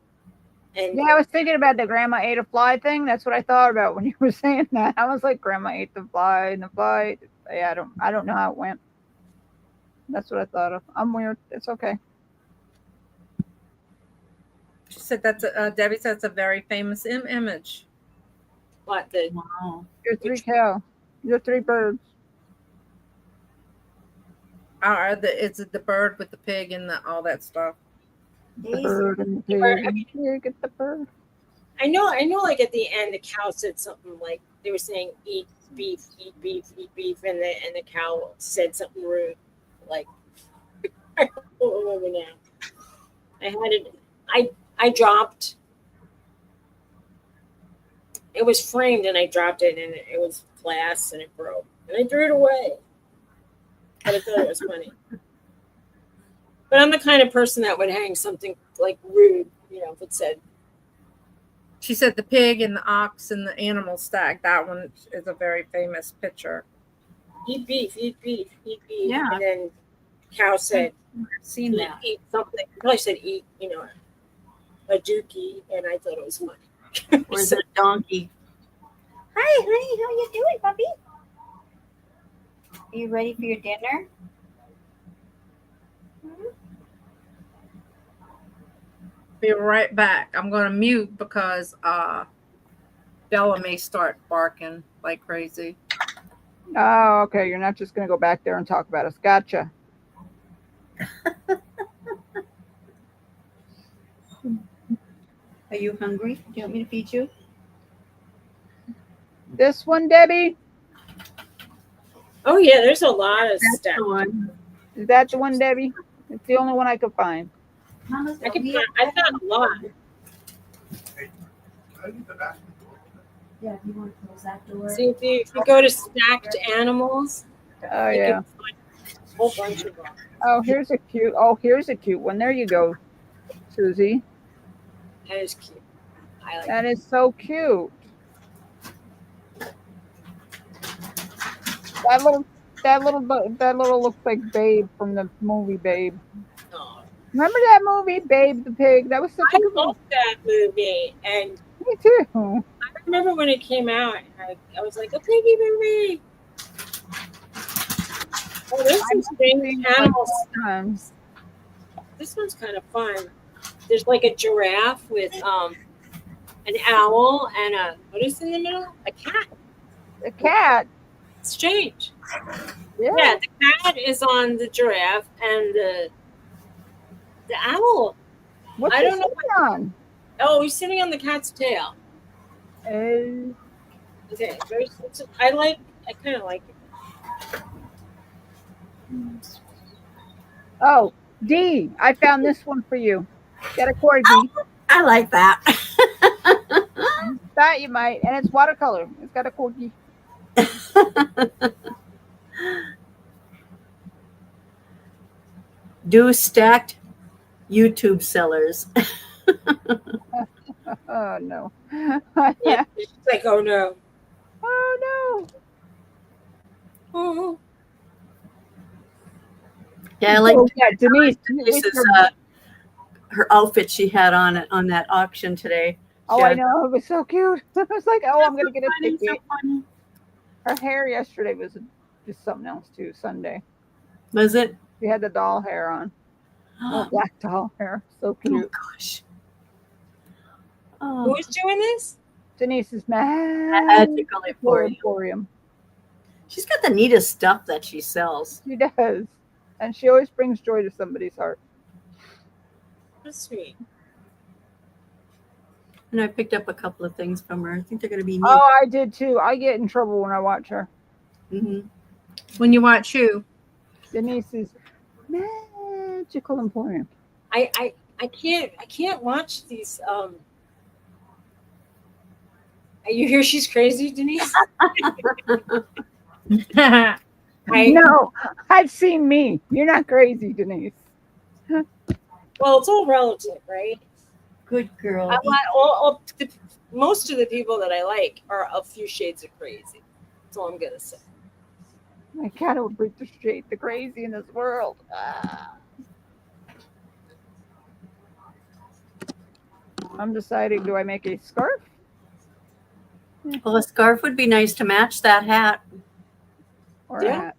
Yeah, I was thinking about the grandma ate a fly thing. That's what I thought about when you were saying that. I was like, grandma ate the fly and the fly. Yeah, I don't know how it went. That's what I thought of. I'm weird. It's okay. She said Debbie said it's a very famous image. what the Wow. You're three cow. You're three birds. Is it the bird with the pig and all that stuff? The bird and the pig. Here, get the bird. I know like at the end the cow said something like they were saying eat beef, eat beef, eat beef, and the cow said something rude. Like I don't remember now. I had it I dropped it was framed and I dropped it and it was glass and it broke. And I threw it away. But I thought it was funny. But I'm the kind of person that would hang something like rude, if it said. She said the pig and the ox and the animal stack. That one is a very famous picture. Eat beef, eat beef, eat beef. Yeah. And then cow said, I've seen that. eat something. Probably said eat, a dookie. And I thought it was funny. Or is it a donkey? Hi, honey. How you doing, puppy? Are you ready for your dinner? Be right back. I'm going to mute because Bella may start barking like crazy. Oh, okay. You're not just going to go back there and talk about us. Gotcha. Are you hungry? Do you want me to feed you? This one, Debbie? Oh, yeah, there's a lot of stuff. The one. Is that the one, Debbie? It's the only one I could find. Mama's I found a lot. Yeah, you want to close that door? See, if you go to stacked animals, Oh, you yeah. can find a whole bunch of them. Oh, here's a cute one. There you go, Susie. That is cute. I like That is so cute. That little looks like Babe from the movie Babe. it. Oh, Remember that movie, Babe the Pig? That was such a I good love that movie. And movie too. I remember when it came out, I was like, a piggy movie. Oh, there's some strange animals. Times. This one's kind of fun. There's like a giraffe with an owl and what is in the middle? A cat. The cat. It's strange. Yeah. Yeah, the cat is on the giraffe and the owl. What's I he don't know sitting on? Oh, he's sitting on the cat's tail. Uh, Okay, I kind of like it. oh, D. I found this one for you. Got a corgi. I like that. Thought you might, and it's watercolor. It's got a corgi. Do stacked YouTube sellers. Oh no. Yeah, it's like, oh no. Oh Oh, Yeah, I no. like Oh, yeah, Denise. Denise's, her outfit she had on that auction today. Oh, I know. It was so cute. I was like, oh, I'm gonna get a Funny, ticket. so funny. Her hair yesterday was just something else too. Sunday, Was it? she had the doll hair on. Oh, black doll hair. So Oh cute. gosh. who Oh, is doing this? Denise's magical Emporium. She's got the neatest stuff that she sells. She does, and she always brings joy to somebody's heart. That's sweet. And I picked up a couple of things from her. I think they're going to be neat. Oh, I did too. I get in trouble when I watch her. Mm-hmm. When you watch who? Denise's Magical Emporium. I can't watch these. You hear she's crazy, Denise? No, I've seen me. You're not crazy, Denise. Well, it's all relative, right? Good girl. I want most of the people that I like are a few shades of crazy. That's all I'm gonna say. I gotta appreciate the crazy in this world. Ah. I'm deciding, do I make a scarf? Well, a scarf would be nice to match that hat. Or Yeah. a hat?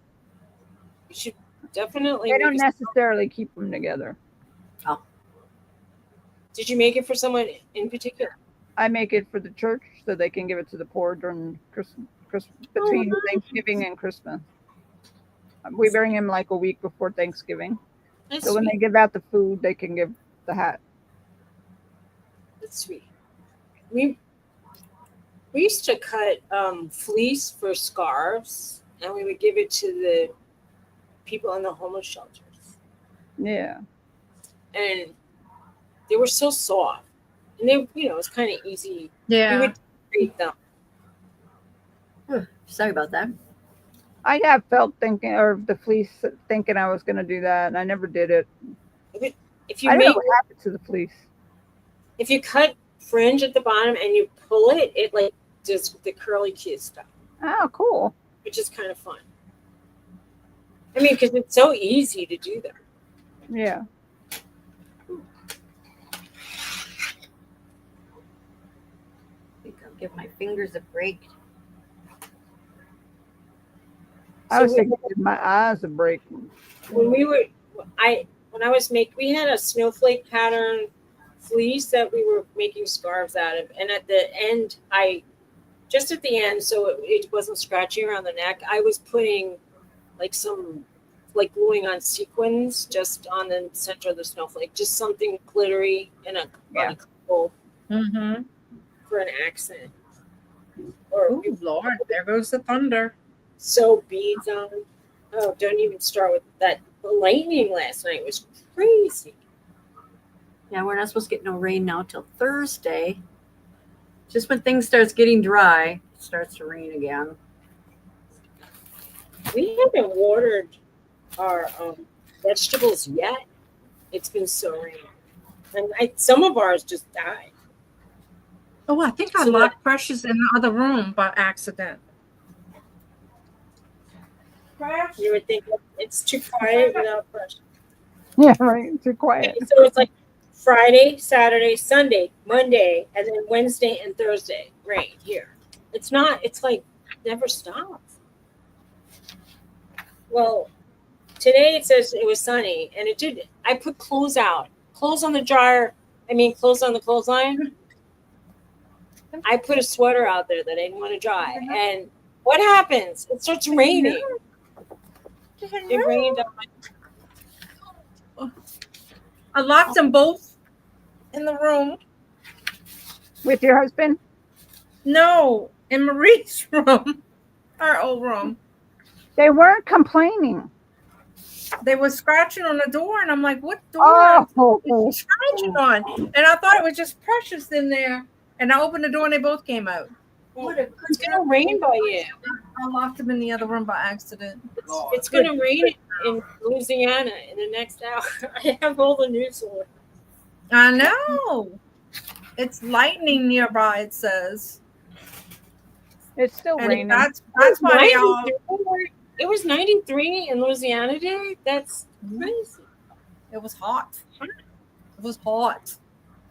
You should definitely They make don't necessarily keep them together. Did you make it for someone in particular? I make it for the church so they can give it to the poor during Christmas, between Thanksgiving and Christmas. We bring him like a week before Thanksgiving. That's So when sweet. they give out the food, they can give the hat. That's sweet. We used to cut fleece for scarves, and we would give it to the people in the homeless shelters. Yeah. And they were so soft, and they, it was kind of easy. Yeah. We would treat them. Sorry about that. I have felt thinking, or the fleece thinking I was going to do that, and I never did it. If you I don't know make, what happened to the fleece. if you cut fringe at the bottom and you pull it, it like does the curly Q stuff, Oh, cool. which is kind of fun. I mean, because it's so easy to do that. Yeah. I think I'll give my fingers a break. I So was thinking my eyes are breaking. when I was we had a snowflake pattern fleece that we were making scarves out of, and at the end, just at the end, so it wasn't scratchy around the neck, I was putting like gluing on sequins just on the center of the snowflake, just something glittery and on a couple Mm-hmm. for an accent. Or Oh, Lord, there goes the thunder. sew beads on. Oh, don't even start with that. The lightning last night was crazy. Yeah, we're not supposed to get no rain now till Thursday. Just when things starts getting dry, it starts to rain again. We haven't watered our vegetables yet. It's been so rainy, and some of ours just died. Oh, I think I locked Precious in the other room by accident. You would think it's too quiet without pressure. Yeah, right. Too quiet. So it's like Friday, Saturday, Sunday, Monday, and then Wednesday and Thursday rain here. It's not. It's like never stops. Well, today it says it was sunny, and it did. I put clothes out, clothes on the dryer. I mean, clothes on the clothesline. I put a sweater out there that I didn't want to dry, and what happens? It starts raining. It rained on my. I locked them both in the room. With your husband? No, in Marie's room, our old room. They weren't complaining. They were scratching on the door, and I'm like, "What door Oh, is she scratching on?" And I thought it was just Precious in there. And I opened the door, and they both came out. It's gonna rain by you. I locked them in the other room by accident. It's gonna rain in Louisiana in the next hour. I have all the news on. I know. It's lightning nearby, it says. it's still And raining. that's why they all. It was 93 in Louisiana today. That's crazy. It was hot. It was hot.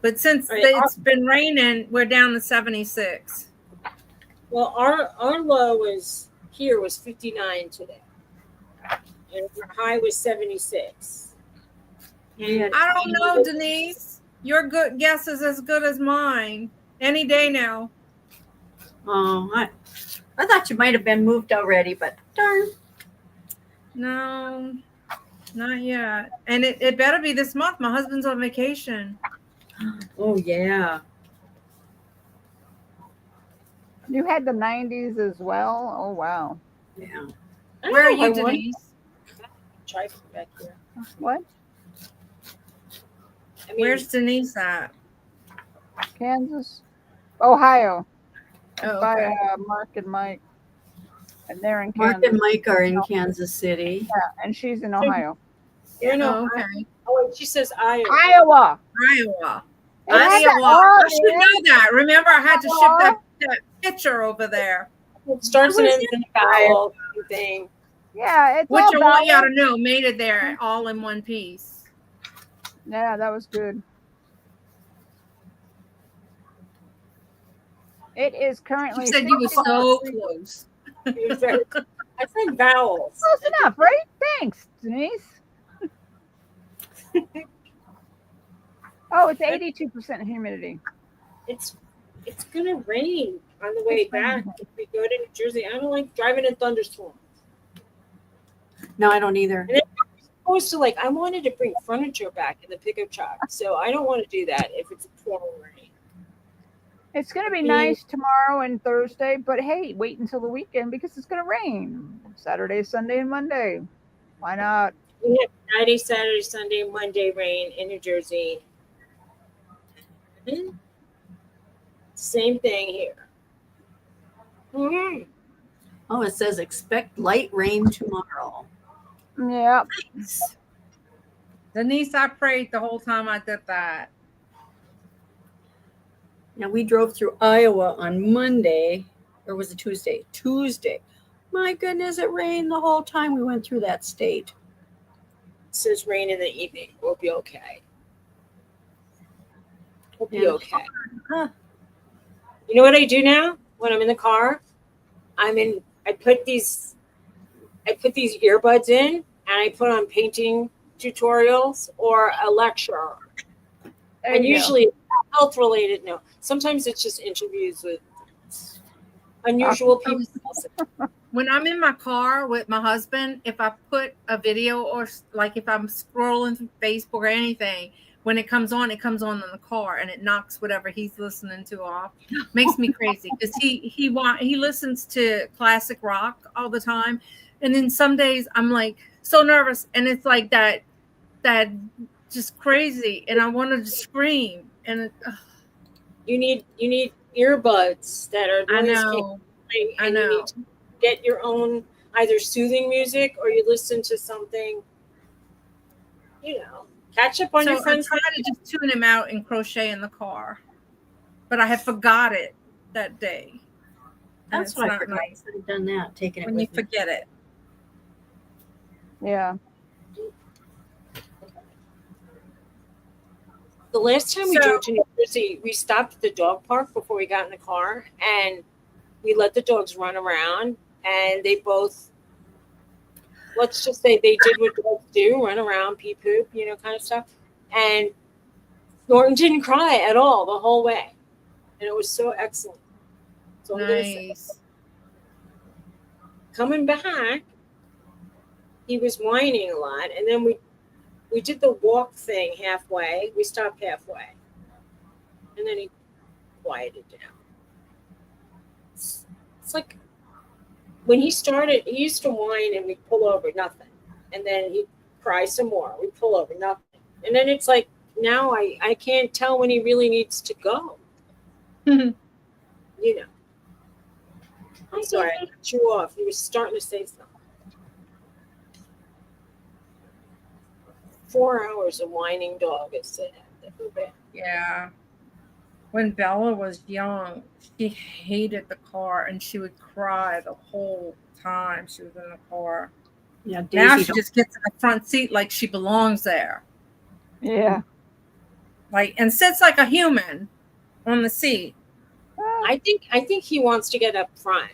But since Right. it's been raining, we're down to 76. Well, our low was 59 today, and our high was 76. And I don't know, Denise. Your good guess is as good as mine. Any day now. Oh, I thought you might have been moved already, but darn. No, not yet. And it better be this month. My husband's on vacation. Oh, yeah. You had the 90s as well? Oh, wow. Yeah. Where are you, Denise? Try back there. What? I mean, Where's Denise at? Kansas? Ohio. Oh, By okay. Mark and Mike. And they're in Mark Kansas. and Mike are in Kansas City. Yeah, and she's in Ohio. you know, Oh, okay. she says Iowa. Iowa! Iowa. They had that Iowa. all I should know that. Remember, I had to ship that picture over there. It starts and ends in a vowel thing. Yeah, it's Which I all want y'all valid. to know, made it there all in one piece. Yeah, that was good. It is You currently said you were 60. so close. You're very- I said vowels. Close enough, right? Thanks, Denise. Oh, it's 82% humidity. It's gonna rain on the way back if we go to New Jersey. I don't like driving in thunderstorms. No, I don't either. And then opposed to like I wanted to bring furniture back in the pickup truck, so I don't want to do that if it's pouring rain. It's going to be nice tomorrow and Thursday, but hey, wait until the weekend because it's going to rain Saturday, Sunday, and Monday. Why not? We have Friday, Saturday, Sunday, Monday rain in New Jersey. Same thing here. Oh, it says expect light rain tomorrow. Yeah. Nice. Denise, I prayed the whole time I did that. Now we drove through Iowa on Monday, or was it Tuesday? Tuesday. My goodness, it rained the whole time we went through that state. It says rain in the evening. We'll be okay. We'll be Yeah. okay. Huh. You know what I do now when I'm in the car? I put these earbuds in and I put on painting tutorials or a lecture. There And you usually health related. No, sometimes it's just interviews with unusual people. When I'm in my car with my husband, if I put a video or like if I'm scrolling through Facebook or anything, when it comes on in the car and it knocks whatever he's listening to off. Makes me crazy because he listens to classic rock all the time, and then some days I'm like so nervous, and it's like that just crazy, and I want to scream. And You need earbuds that are I noise know, canceling, I and know. you need to get your own either soothing music or you listen to something. Catch up on So your friends. I try to just tune him out and crochet in the car, but I have forgot it that day. And That's it's what I not forgot. nice I've done that, taking it when you with me. forget it. Yeah. The last time we drove to New Jersey, we stopped at the dog park before we got in the car, and we let the dogs run around, and they both, let's just say they did what dogs do, run around, pee poop, kind of stuff. And Norton didn't cry at all the whole way. And it was so excellent. So I'm gonna say, Nice. coming back, he was whining a lot, and then we did the walk thing halfway. We stopped halfway, and then he quieted down. It's like when he started, he used to whine and we'd pull over, nothing. And then he'd cry some more. We'd pull over, nothing. And then it's like now I can't tell when he really needs to go. I'm sorry, I cut you off. You were starting to say something. 4 hours of whining dog is sad. Yeah. When Bella was young, she hated the car and she would cry the whole time she was in the car. Yeah, Now Daisy she just gets in the front seat like she belongs there. Yeah. And sits like a human on the seat. I think he wants to get up front,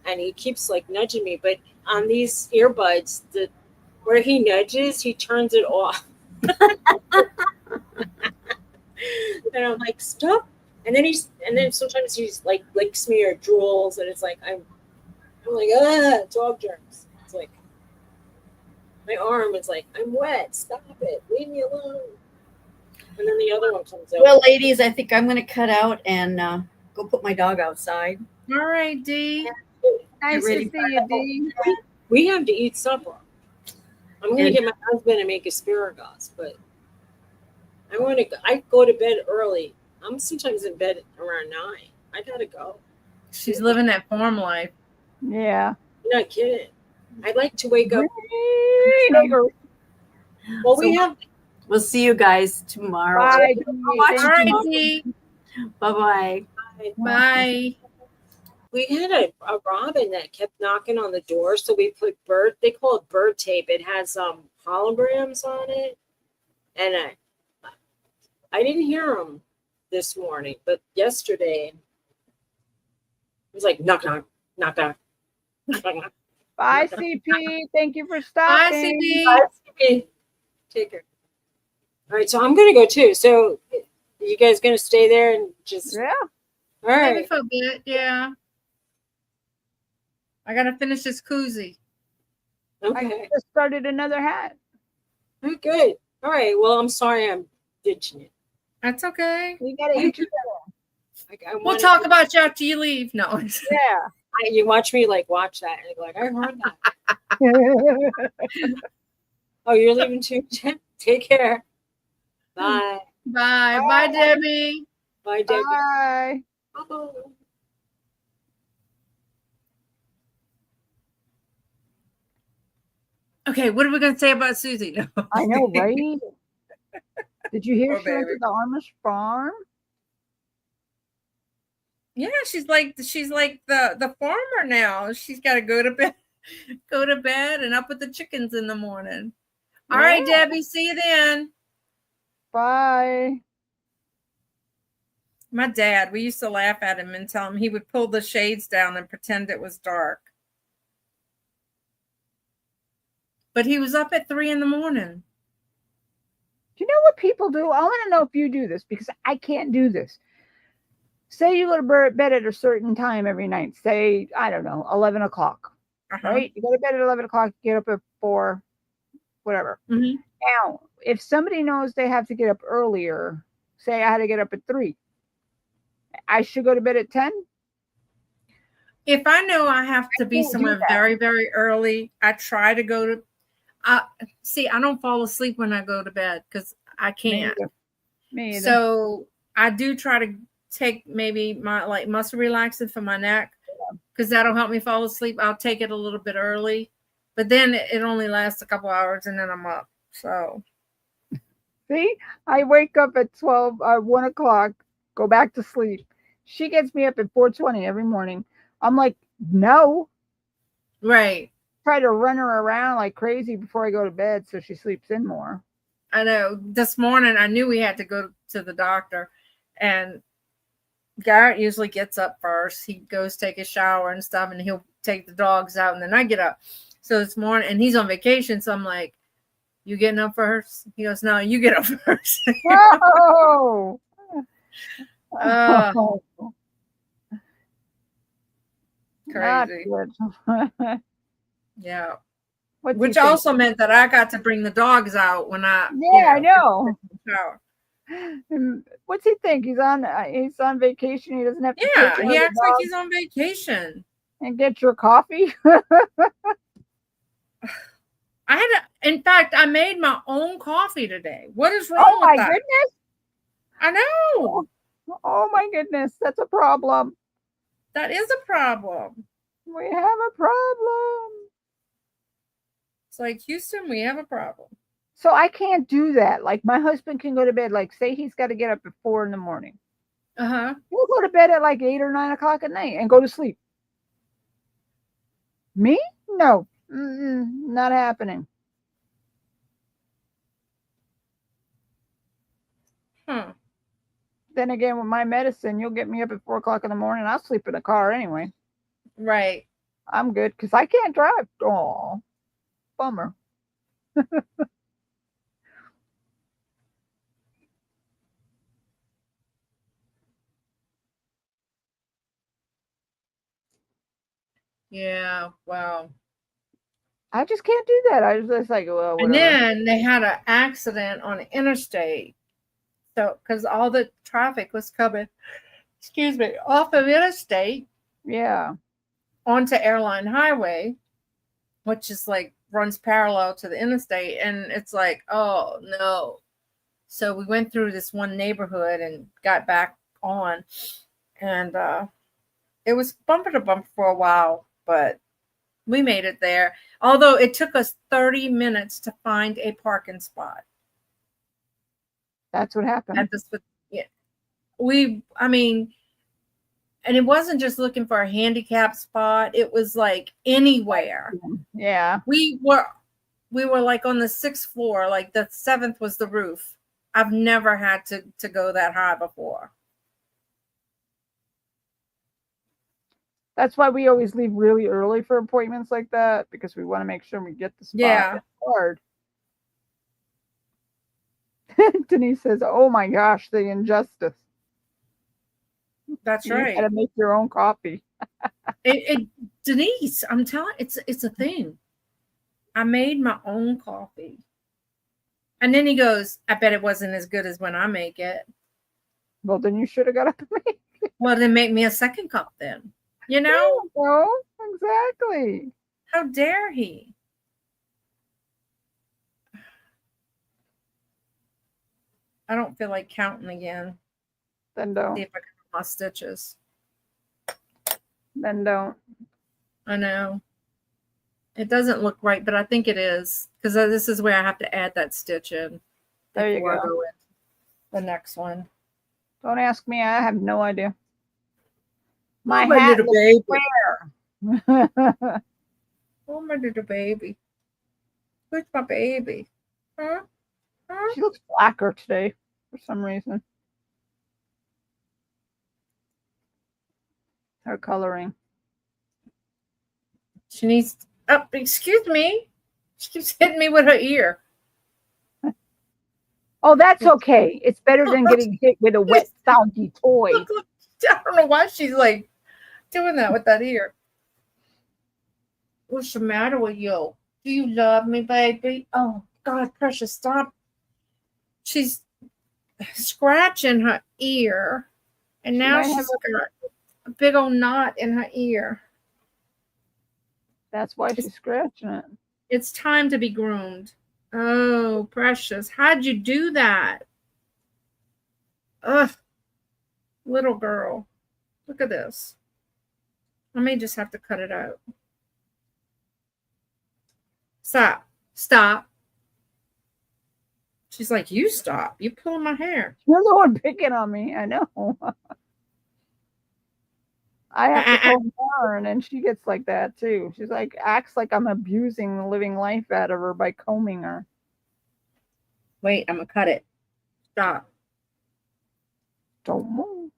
and he keeps like nudging me. But on these earbuds, where he nudges, he turns it off. And I'm like, stop. And then sometimes he's like licks me or drools, and it's like I'm like dog germs. It's like my arm is like I'm wet. Stop it. Leave me alone. And then the other one comes out. Well, ladies, I think I'm going to cut out and go put my dog outside. All right, Dee. Nice to ready see you, Dee. We have to eat supper. I'm going to get my husband to make asparagus, but I go to bed early. I'm sometimes in bed around 9. I gotta go. She's living that farm life. Yeah. You're not kidding. I like to wake up. Well, We'll see you guys tomorrow. Bye. All right, Dee. Bye-bye. Bye. we had a robin that kept knocking on the door, so we put they call it bird tape. It has holograms on it, and I didn't hear them this morning, but yesterday it was like knock knock knock knock. Bye, CP. Thank you for Bye, stopping. CB. Bye, CP. Take care. All right, so I'm gonna go too. So you guys gonna stay there and just Yeah. all right? Maybe for a bit, yeah. I gotta finish this koozie. Okay. I just started another hat. Oh, good. All right. Well, I'm sorry I'm ditching it. That's okay. We gotta eat together. We'll talk about you after you leave. No. Yeah. You watch me watch that and like I heard that. Oh, you're leaving too. Take care. Bye. Bye. Bye, Debbie. Bye, Debbie. Bye. Bye. Okay, what are we gonna say about Susie? No. I know, right? Did you hear Oh, she went baby. to the Amish farm? Yeah, she's like the farmer now. She's got to go to bed and up with the chickens in the morning. All right, Yeah. Debbie, see you then. Bye. My dad, we used to laugh at him and tell him he would pull the shades down and pretend it was dark. But he was up at 3 a.m. Do you know what people do? I want to know if you do this because I can't do this. Say you go to bed at a certain time every night. Say, I don't know, 11 o'clock, right? You go to bed at 11 o'clock, get up at 4, whatever. Mm-hmm. Now, if somebody knows they have to get up earlier, say I had to get up at 3, I should go to bed at 10? If I know I have to be somewhere very, very early, I try to go to see, I don't fall asleep when I go to bed because I can't. Me either. So I do try to take maybe my muscle relaxant for my neck because that'll help me fall asleep. I'll take it a little bit early, but then it only lasts a couple hours and then I'm up. So see, I wake up at 1 o'clock, go back to sleep. She gets me up at 4:20 every morning. I'm like, no. Right. Try to run her around like crazy before I go to bed so she sleeps in more. I know. This morning I knew we had to go to the doctor, and Garrett usually gets up first. He goes take a shower and stuff, and he'll take the dogs out, and then I get up. So this morning, and he's on vacation, so I'm like, you getting up first? He goes, no, you get up first. Whoa! Crazy. Yeah. Which also meant that I got to bring the dogs out when I I know. Shower. What's he think? He's on vacation. He doesn't have to he acts like he's on vacation. And get your coffee. In fact, I made my own coffee today. What is wrong with that? Oh my goodness. I know. Oh my goodness. That's a problem. That is a problem. We have a problem. It's like, Houston, we have a problem. So I can't do that. Like my husband can go to bed, like say he's got to get up at 4 a.m. Uh-huh. He'll go to bed at like 8 or 9 o'clock at night and go to sleep. Me? No. Not happening. Then again, with my medicine, you'll get me up at 4 o'clock in the morning. I'll sleep in the car anyway. Right. I'm good because I can't drive. Oh, bummer. Yeah, wow. I just can't do that. I was just like, well, whatever. And then they had an accident on the interstate. So, because all the traffic was coming, off of interstate. Yeah. Onto Airline Highway, which is like runs parallel to the interstate. And it's like, oh no. So we went through this one neighborhood and got back on. And it was bumper to bumper for a while, but we made it there. Although it took us 30 minutes to find a parking spot. That's what happened. I mean, And it wasn't just looking for a handicap spot. It was like anywhere. Yeah. We were like on the 6th floor, like the 7th was the roof. I've never had to go that high before. That's why we always leave really early for appointments like that, because we want to make sure we get the spot. Yeah. It's hard. Denise says, "Oh my gosh, the injustice." That's right. You gotta make your own coffee. Denise, I'm telling it's a thing. I made my own coffee. And then he goes, I bet it wasn't as good as when I make it. Well, then you should have got up and made it. Well, then make me a second cup then. You know? No, exactly. How dare he? I don't feel like counting again. Then don't. See if I can get my stitches. Then don't. I know. It doesn't look right, but I think it is. Because this is where I have to add that stitch in. There you before go. I go in the next one. Don't ask me. I have no idea. My Oh, my hat little baby. square. Oh, my little baby. Where's my baby? Huh? She looks blacker today for some reason. Her coloring. She needs. Oh, excuse me. She keeps hitting me with her ear. Oh, that's okay. It's better than getting hit with a wet, soggy toy. I don't know why she's like doing that with that ear. What's the matter with you? Do you love me, baby? Oh, God, precious, stop. She's scratching her ear, and now she's got a big old knot in her ear. That's why she's scratching it. It's time to be groomed. Oh, precious. How'd you do that? Ugh. Little girl. Look at this. I may just have to cut it out. Stop. Stop. She's like, you stop. You pulling my hair. You're the one picking on me. I know. I have to comb her, and then she gets like that too. She's like, acts like I'm abusing the living life out of her by combing her. Wait, I'm gonna cut it. Stop. Don't move.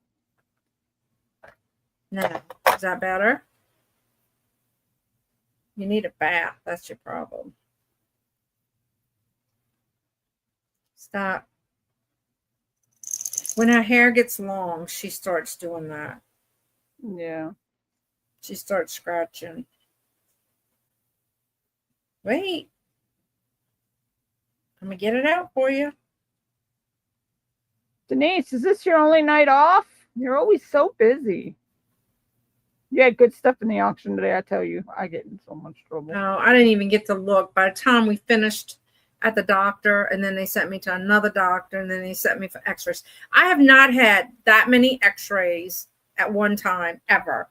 Now, is that better? You need a bath. That's your problem. Stop. When her hair gets long, she starts doing that. Yeah. She starts scratching. Wait. I'm going to get it out for you. Denise, is this your only night off? You're always so busy. You had good stuff in the auction today, I tell you. I get in so much trouble. No, I didn't even get to look. By the time we finished at the doctor, and then they sent me to another doctor, and then they sent me for x-rays. I have not had that many x-rays at one time, ever.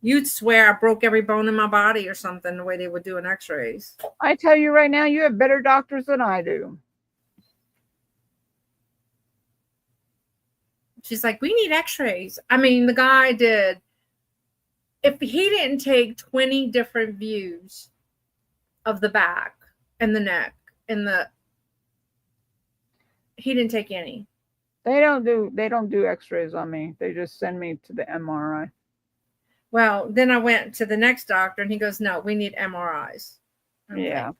You'd swear I broke every bone in my body or something the way they were doing x-rays. I tell you right now, you have better doctors than I do. She's like, we need x-rays. I mean, the guy did. If he didn't take 20 different views of the back and the neck and he didn't take any. They don't do x-rays on me. They just send me to the MRI. Well, then I went to the next doctor and he goes, no, we need MRIs. Okay. Yeah.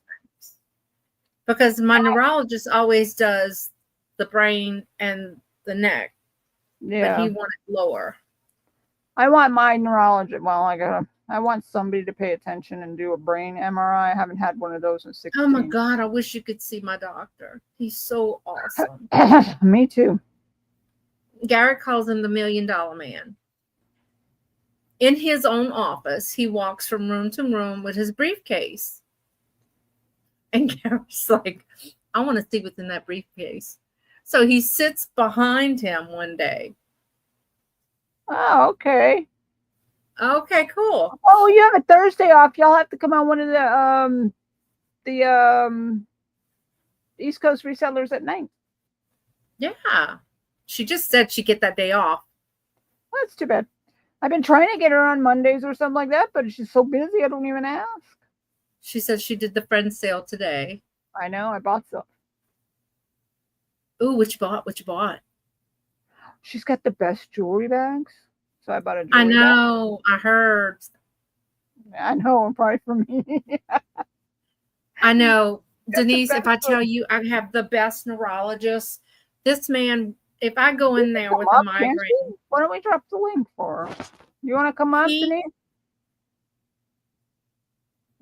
Because my neurologist always does the brain and the neck. Yeah. But he wanted lower. I want my neurologist. Well, I want somebody to pay attention and do a brain MRI. I haven't had one of those in 16. Oh my God, I wish you could see my doctor. He's so awesome. Me too. Garrett calls him the $1 million man. In his own office, he walks from room to room with his briefcase. And Garrett's like, I want to see what's in that briefcase. So he sits behind him one day. Oh, okay. Okay, cool. Oh, you have a Thursday off. Y'all have to come on one of the East Coast resellers at night. Yeah. She just said she'd get that day off. That's too bad. I've been trying to get her on Mondays or something like that, but she's so busy I don't even ask. She said she did the friend sale today. I know, I bought some. Ooh, what you bought? What you bought? She's got the best jewelry bags. So I bought a I jewelry know. I heard. bag. I know, probably for me. I know. Denise, best if I tell you I have the best neurologist, this man, if I go in there with a Can't migraine, she? Why don't we drop the link for her? You want to come up, Denise?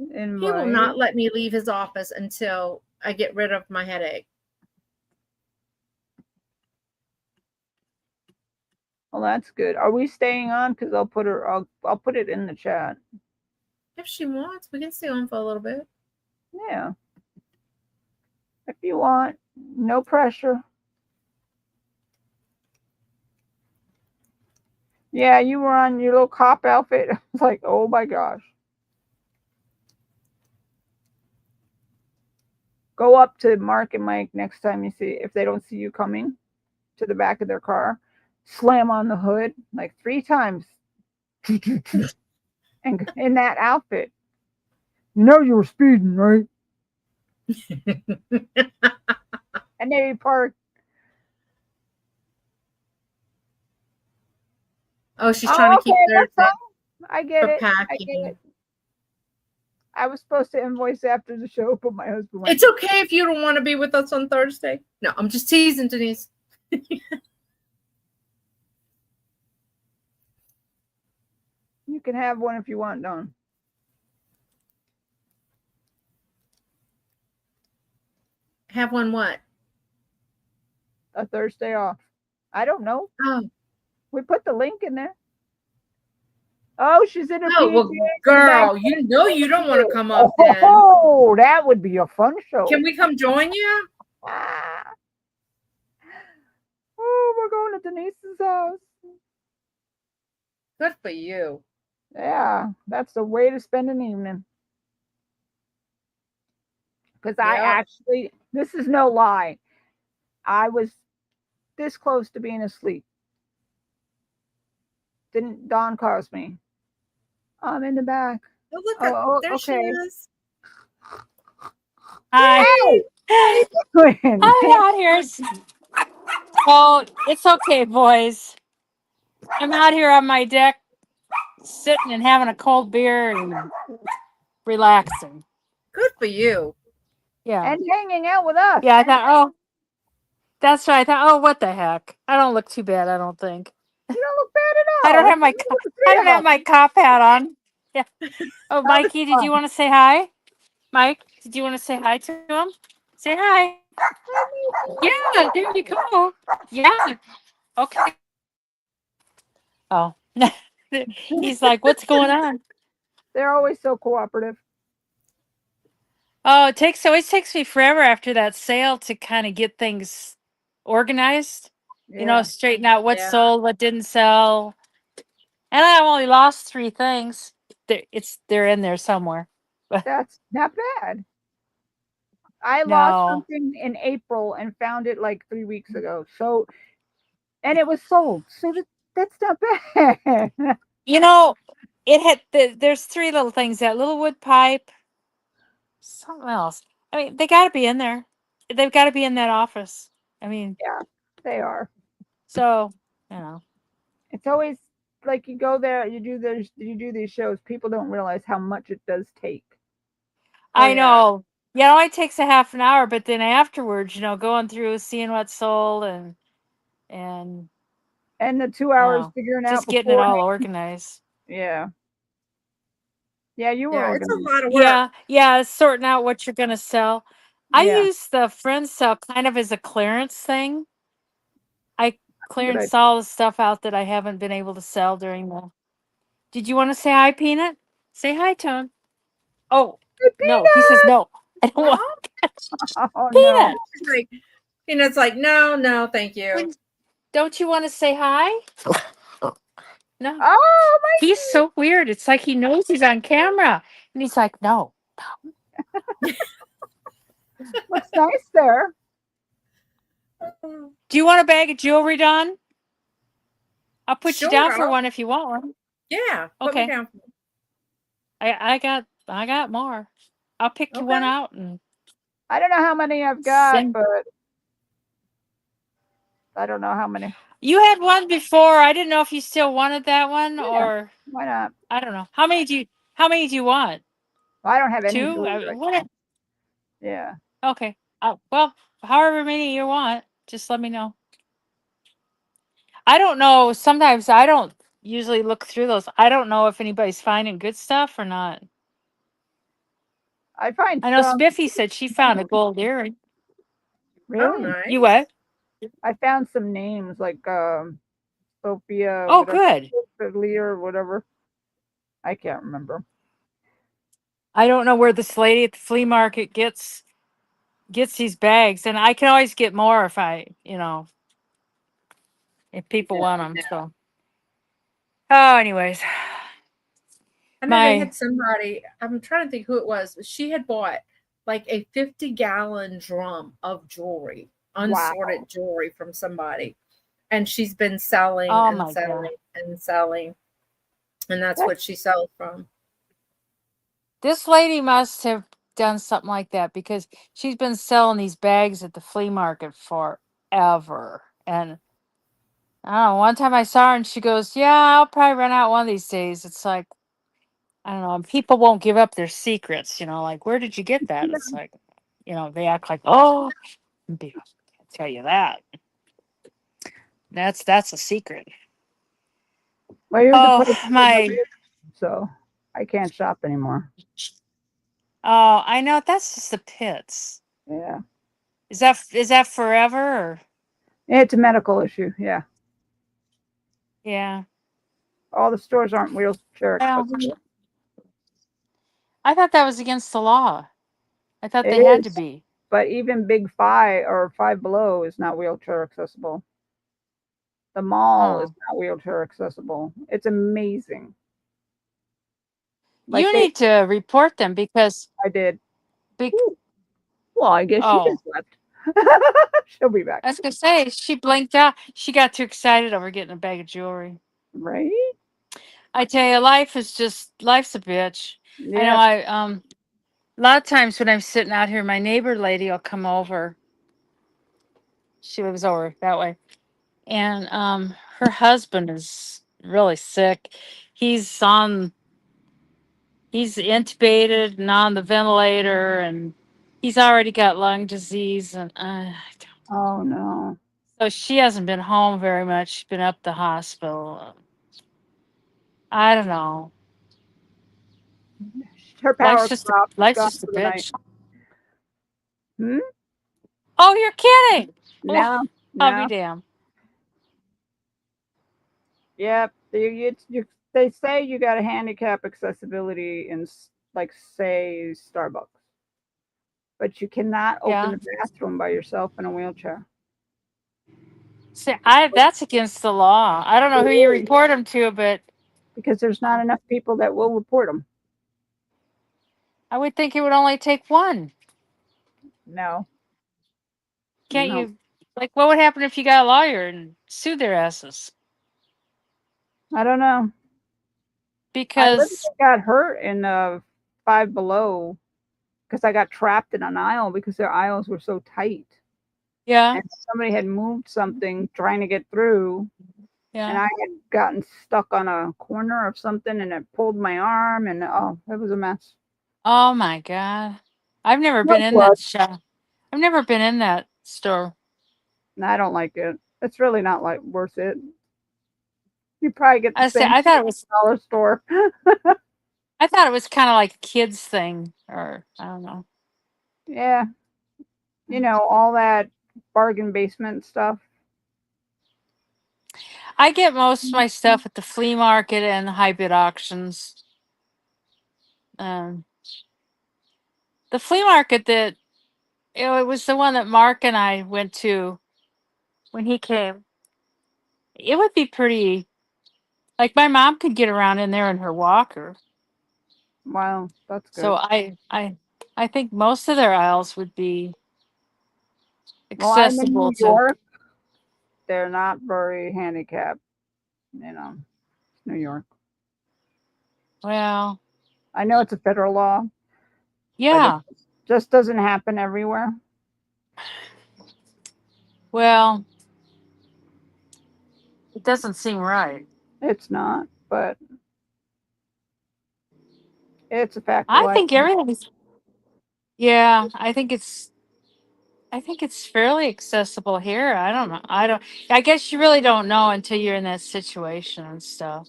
he will not let me leave his office until I get rid of my headache. Well, that's good. Are we staying on? Because I'll put her. I'll put it in the chat. If she wants, we can stay on for a little bit. Yeah. If you want, no pressure. Yeah, you were on your little cop outfit. I was like, oh my gosh. Go up to Mark and Mike next time you see, if they don't see you coming to the back of their car, slam on the hood like 3 times. And in that outfit. You know you were speeding, right? And they park. Oh, she's trying to keep their I get it. packing. I get it. I was supposed to invoice after the show, but my husband went. It's okay if you don't want to be with us on Thursday. No, I'm just teasing, Denise. You can have one if you want, Dawn. Have one what? A Thursday off. I don't know. Oh. We put the link in there. Oh, she's in her Oh, well, girl, you know you don't want to come up then. Oh, that would be a fun show. Can we come join you? Oh, we're going to Denise's house. Good for you. Yeah, that's the way to spend an evening. Because I actually, this is no lie, I was this close to being asleep. Didn't Dawn calls me? I'm in the back. Oh, look, there she is. Hi. Hey! I'm out here. Oh, it's okay, boys. I'm out here on my deck, sitting and having a cold beer and relaxing. Good for you. Yeah. And hanging out with us. Yeah, I thought, oh, that's right. I thought, oh, what the heck? I don't look too bad, I don't think. You don't look bad at all. I don't have my cop hat on. Yeah. Oh, Mikey, did you want to say hi? Mike, did you want to say hi to him? Say hi. Yeah, there you go. Yeah. Okay. Oh. He's like, what's going on? They're always so cooperative. Oh, it always takes me forever after that sale to kind of get things organized. Yeah. You know, straighten out what sold, what didn't sell. And I only lost 3 things. They're in there somewhere. That's not bad. I lost something in April and found it like 3 weeks ago. So, and it was sold. So that's not bad. You know, it had there's 3 little things, that little wood pipe, something else. I mean, they got to be in there. They've got to be in that office. I mean, yeah, they are. So, you know, it's always like you go there, you do these shows. People don't realize how much it does take. I know. You know, it takes a half an hour, but then afterwards, you know, going through, seeing what's sold and the 2 hours figuring out just getting it all organized. Yeah. Yeah, you were it's a lot of work. Yeah, sorting out what you're gonna sell. I use the friend sale kind of as a clearance thing. I clearance all the stuff out that I haven't been able to sell during the. Did you want to say hi, Peanut? Say hi to him. Oh, no, he says no. I don't want Peanut. No. Peanut's like, no, thank you. Don't you want to say hi? No. Oh my! He's so weird. It's like he knows he's on camera, and he's like, no. Looks nice there. Do you want a bag of jewelry, Don? I'll put Sure, you down for one if you want one. Yeah. Put me Okay. down. I got more. I'll pick you one Okay. out and I don't know how many I've got, but I don't know how many. You had one before. I didn't know if you still wanted that one Yeah, or why not? I don't know. How many do you want? Well, I don't have any 2? jewelry right What? now. Yeah. Okay. Well, however many you want, just let me know. I don't know. Sometimes I don't usually look through those. I don't know if anybody's finding good stuff or not. I find I know some. Spiffy said she found a gold earring. Oh, Really? nice. You what? I found some names like Sophia, Oh, whatever, good. Leah or whatever. I can't remember. I don't know where this lady at the flea market gets these bags, and I can always get more if if people want them. So, anyways, I know they my had somebody, I'm trying to think who it was, but she had bought like a 50-gallon drum of jewelry, Wow. unsorted jewelry from somebody. And she's been selling oh and my god, selling and selling. And that's That's what she sells from. this lady must have done something like that because she's been selling these bags at the flea market forever. And I don't know. One time I saw her and she goes, "Yeah, I'll probably run out one of these days." It's like I don't know. And people won't give up their secrets. Like where did you get that? It's like they act like, "Oh, people can't tell you that." That's a secret. well, here's a Oh place my! so I can't shop anymore. Oh, I know. That's just the pits. Yeah. Is that forever? Or? It's a medical issue. Yeah. Yeah. All the stores aren't wheelchair Well, accessible. I thought that was against the law. I thought It they had to is, be. but even Big Five or Five Below is not wheelchair accessible. The mall is Oh, not wheelchair accessible. It's amazing. Like you need to report them because I did. big. Ooh, well, I guess she Oh, just left. She'll be back. I was gonna say she blinked out. She got too excited over getting a bag of jewelry. Right? I tell you, life's a bitch. I know. Yeah. A lot of times when I'm sitting out here, my neighbor lady will come over. She lives over that way, and her husband is really sick. He's on. He's intubated and on the ventilator, and he's already got lung disease, and Oh no. so she hasn't been home very much. She's been up the hospital. I don't know. Her Life's power just a dropped. She's life's gone just a for the night. bitch. Hmm? Oh, you're kidding? Oh, No. I'll be No. damned. Yep. They say you got to handicap accessibility in like say Starbucks, but you cannot open Yeah. the bathroom by yourself in a wheelchair. See, that's against the law. I don't know who you report them to, but Because there's not enough people that will report them. I would think it would only take one. No, Can't no, you? Like, what would happen if you got a lawyer and sued their asses? I don't know. I literally Because got hurt in Five Below because I got trapped in an aisle because their aisles were so tight, yeah, and somebody had moved something trying to get through, and yeah. I had gotten stuck on a corner of something, and it pulled my arm, and oh, it was a mess. Oh my God. I've never No been in blood. that shop. I've never been in that store. And I don't like it. It's really not like worth it. You probably get the I say same I thought it was dollar store. I thought it was kind of like a kids thing, or I don't know. Yeah, all that bargain basement stuff. I get most of my stuff at the flea market and the high bid auctions. Um, the flea market that it was the one that Mark and I went to when he came. It would be pretty like my mom could get around in there in her walker. Wow, that's So good. I think most of their aisles would be Well, I'm in accessible New to. York. They're not very handicapped You know, it's New York. Well, I know it's a federal law, but it yeah. just doesn't happen everywhere. Well, it doesn't seem right. It's not, but it's a fact of I life. think everything's. Yeah, I think it's fairly accessible here. I don't know. I don't. I guess you really don't know until you're in that situation and stuff.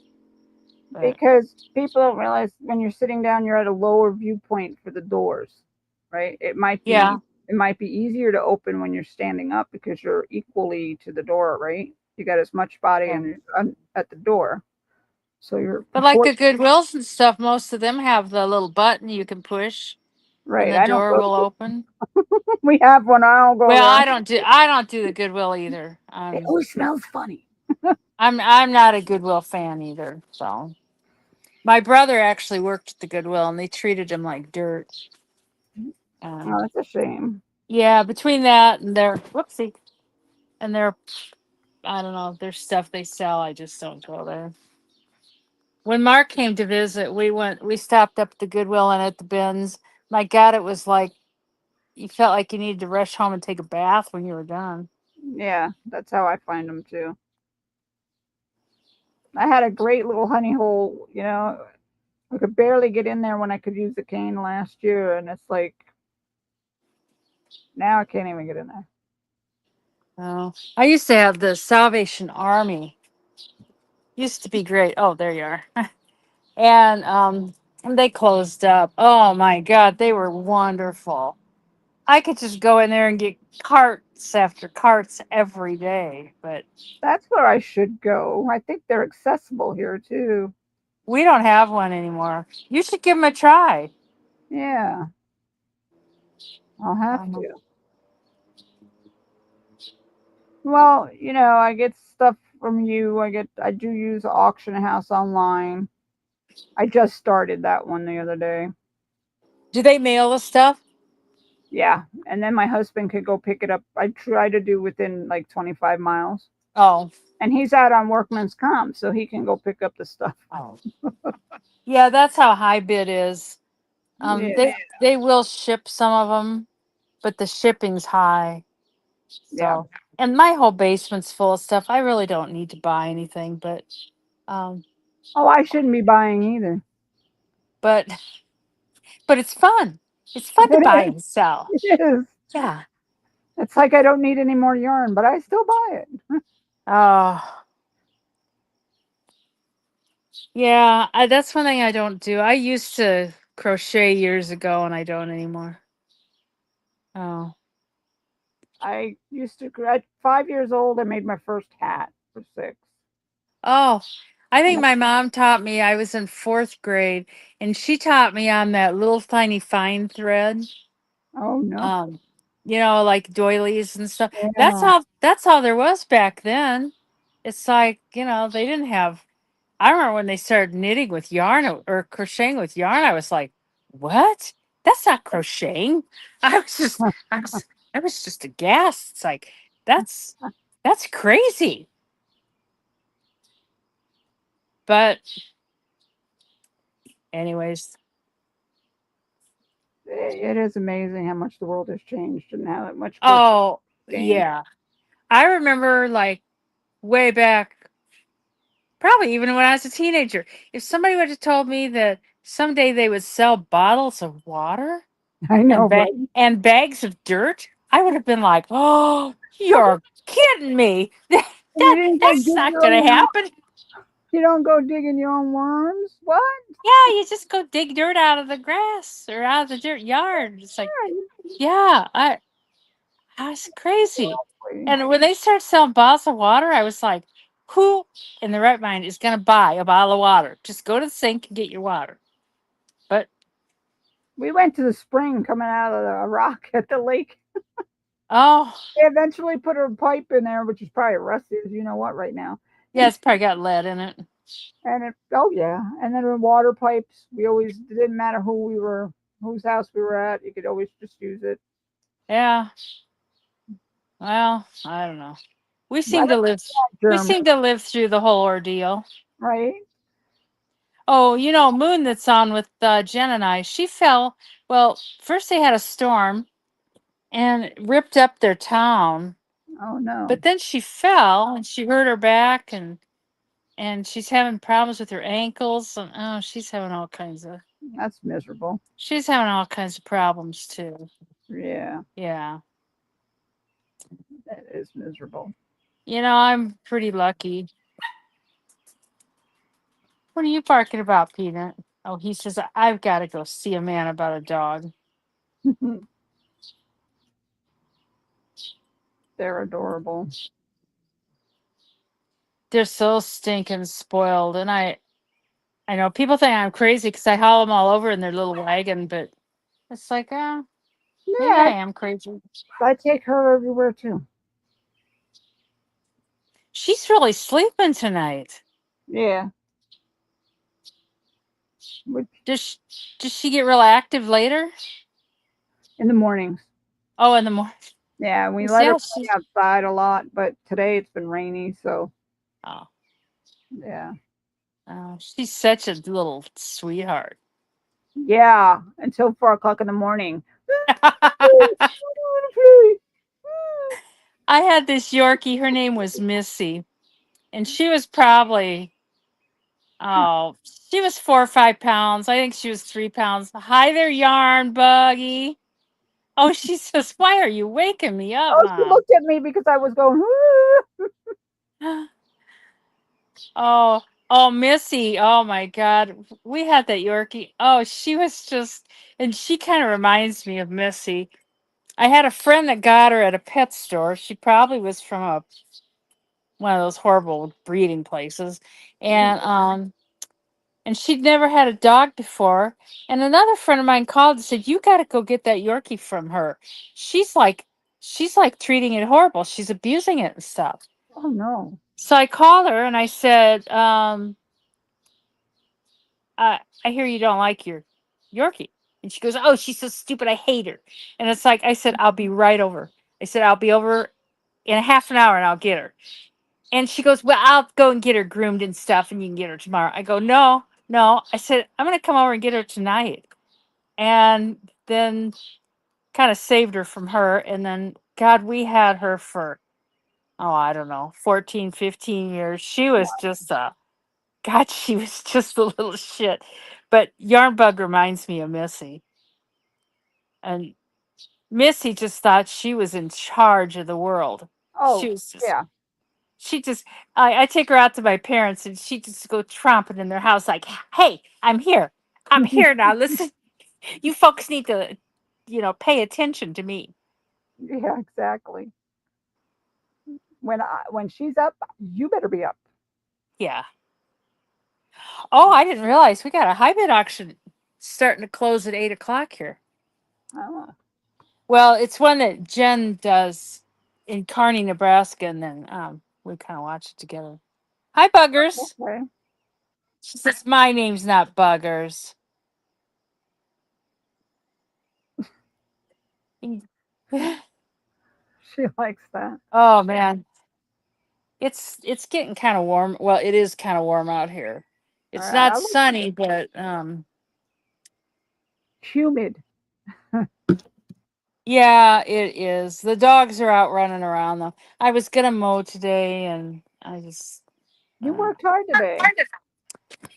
But Because people don't realize when you're sitting down, you're at a lower viewpoint for the doors, right? yeah, It might be easier to open when you're standing up because you're equally to the door, right? You got as much body yeah. at the door, so you're But like before. the Goodwills and stuff, most of them have the little button you can push and Right, the I don't door go. will open. We have one. I don't go Well, there. I don't do the Goodwill either. It always smells funny. I'm not a Goodwill fan either. So my brother actually worked at the Goodwill and they treated him like dirt. Oh, And that's a shame. yeah, between that and their whoopsie and their I don't know, their stuff they sell, I just don't go there. When Mark came to visit, we stopped up at the Goodwill and at the bins. My God, it was like you felt like you needed to rush home and take a bath when you were done. Yeah, that's how I find them too. I had a great little honey hole. I could barely get in there when I could use the cane last year, and it's like now I can't even get in there. Oh, I used to have the Salvation Army. Used to be great. Oh, there you are. And they closed up. Oh my God, they were wonderful. I could just go in there and get carts after carts every day, but That's where I should go. I think they're accessible here too. we don't have one anymore. You should give them a try. Yeah, I'll have Um, to. Well, I get stuff from you. I do use auction house online. I just started that one the other day. do they mail the stuff? Yeah, and then my husband could go pick it up. I try to do within like 25 miles. Oh, And he's out on workman's comp, so he can go pick up the stuff. oh, yeah, that's how high bid is. Yeah, They will ship some of them, but the shipping's high. yeah. So, and my whole basement's full of stuff. I really don't need to buy anything, um, Oh, I shouldn't be buying either. but but it's fun. It's fun to It buy is. and sell. It is. Yeah. It's like I don't need any more yarn, but I still buy it. Oh, yeah. That's one thing I don't do. I used to crochet years ago, and I don't anymore. Oh, I used to, at 5 years old, I made my first hat for 6. oh. I think And my mom taught me. I was in fourth grade, and she taught me on that little tiny fine thread. oh no. Um, like doilies and stuff. Yeah. That's all there was back then. It's like, they didn't have I remember when they started knitting with yarn or crocheting with yarn, I was like, what? That's not crocheting. I was just I was just aghast. It's like that's crazy. But anyways, It is amazing how much the world has changed and how much crochet oh gained. yeah. I remember like way back, probably even when I was a teenager, if somebody would have told me that someday they would sell bottles of water I know, right? and bags of dirt, I would have been like, "Oh, you're kidding me! You didn't go dig That's not your gonna own worms? happen." You don't go digging your own worms? What? Yeah, you just go dig dirt out of the grass or out of the dirt yard. It's like, yeah, that's crazy. Exactly. And when they started selling bottles of water, I was like, who in the right mind is gonna buy a bottle of water? Just go to the sink and get your water. But We went to the spring coming out of a rock at the lake. oh, They eventually put a pipe in there, which is probably rusty as you know what right now. yeah, it's probably got lead in it. And oh yeah, and then the water pipes. It didn't matter whose house we were at. You could always just use it. Yeah. Well, I don't know. We seem to live. We seem to live through the whole ordeal. Right. Oh, Moon that's on with Jen and I. She fell. Well, first they had a storm and it ripped up their town. Oh no. But then she fell and she hurt her back and she's having problems with her ankles and she's having all kinds of. That's miserable. She's having all kinds of problems too. Yeah. Yeah. That is miserable. I'm pretty lucky. What are you barking about, Peanut? Oh, he says I've got to go see a man about a dog. They're adorable. They're so stinking spoiled, and I know people think I'm crazy because I haul them all over in their little wagon, but it's like, maybe I am crazy. I take her everywhere too. She's really sleeping tonight. Yeah. Does she get real active later? In the mornings. Oh, in the morning. Yeah, we let her play outside a lot, but today it's been rainy, so. Oh. Yeah. Oh, she's such a little sweetheart. Yeah, until 4:00 in the morning. I had this Yorkie. Her name was Missy, and she was probably she was 4 or 5 pounds. I think she was 3 pounds. Hi there, Yarn Buggy. Oh, she says, "Why are you waking me up, Oh, Mom?" she looked at me because I was going. Oh, Missy. Oh my God, we had that Yorkie. Oh, she was just, and she kind of reminds me of Missy. I had a friend that got her at a pet store. She probably was from one of those horrible breeding places, and she'd never had a dog before. And another friend of mine called and said, "You got to go get that Yorkie from her. She's like treating it horrible. She's abusing it and stuff." Oh no. So I called her and I said, I hear you don't like your Yorkie. And she goes, "Oh, she's so stupid. I hate her." And it's like, I said, "I'll be right over." I said, "I'll be over in a half an hour and I'll get her." And she goes, "Well, I'll go and get her groomed and stuff and you can get her tomorrow." I go, No. I said, "I'm going to come over and get her tonight." And then kind of saved her from her. And then, God, we had her for, I don't know, 14, 15 years. She was just God, she was just a little shit. But Yarnbug reminds me of Missy. And Missy just thought she was in charge of the world. Oh, She was just, yeah. she just, I take her out to my parents and she just go tromping in their house like, "Hey, I'm here. I'm here now. Listen, you folks need to, pay attention to me." Yeah, exactly. When she's up, you better be up. Yeah. Oh, I didn't realize we got a high bid auction starting to close at 8:00 here. Oh. Well, it's one that Jen does in Kearney, Nebraska, and then we kind of watch it together. Hi, Buggers. Okay. She says my name's not Buggers. She likes that. Oh man, it's getting kind of warm. Well, it is kind of warm out here. It's not sunny, but humid. Yeah, it is. The dogs are out running around though. I was gonna mow today, and I just You worked hard today.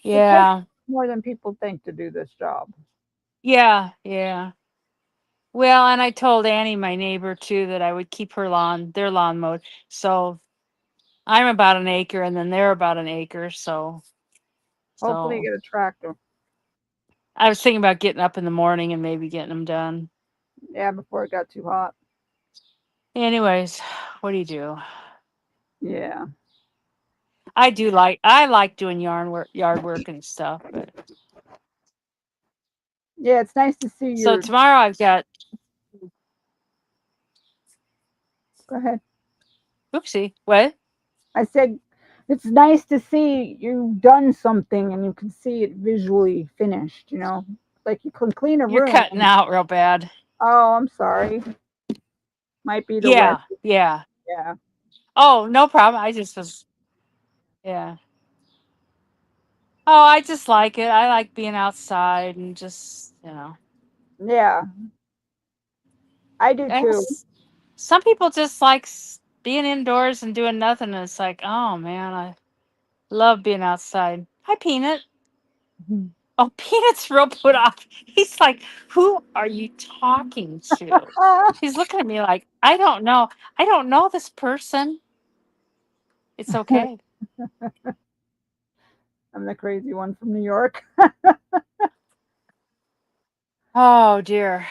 Yeah. It takes more than people think to do this job. Yeah. Well, and I told Annie, my neighbor, too, that I would keep their lawn mowed. So I'm about an acre, and then they're about an acre. So Hopefully, you get a tractor. I was thinking about getting up in the morning and maybe getting them done. Yeah, before it got too hot. Anyways, what do you do? Yeah. I like doing yard work and stuff, but yeah, it's nice to see you. So tomorrow I've got. Go ahead. Oopsie. What? I said it's nice to see you've done something and you can see it visually finished, like you can clean a room. You're cutting out real bad. Oh, I'm sorry. Might be the Yeah, wet. yeah. Yeah. Oh, no problem. I just was, yeah. Oh, I just like it. I like being outside and just, Yeah, I do I too. guess some people just like being indoors and doing nothing. And it's like, oh man, I love being outside. Hi, Peanut. Oh, Peanut's real put off. He's like, who are you talking to? She's looking at me like, I don't know. I don't know this person. It's okay. I'm the crazy one from New York. Oh dear.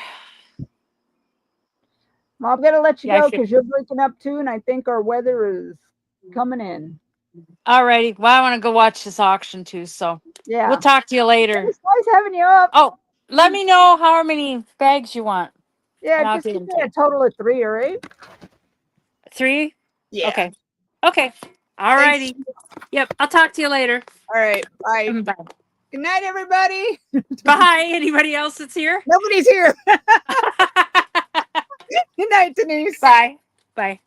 Well, I'm gonna let you Yeah, I go should. because you're breaking up too, and I think our weather is coming in. Alrighty. Well, I want to go watch this auction too. So we'll Yeah, talk to you later. it's nice having you up. Oh, let me know how many bags you want, Yeah, and I'll just give give them me to a you. total of 3, all right? 3? Yeah. Okay. Okay. Thanks. Alrighty. Yep. I'll talk to you later. All right. Bye. Bye. Good night, everybody. Bye. Anybody else that's here? Nobody's here. Good night, Denise. Bye. Bye.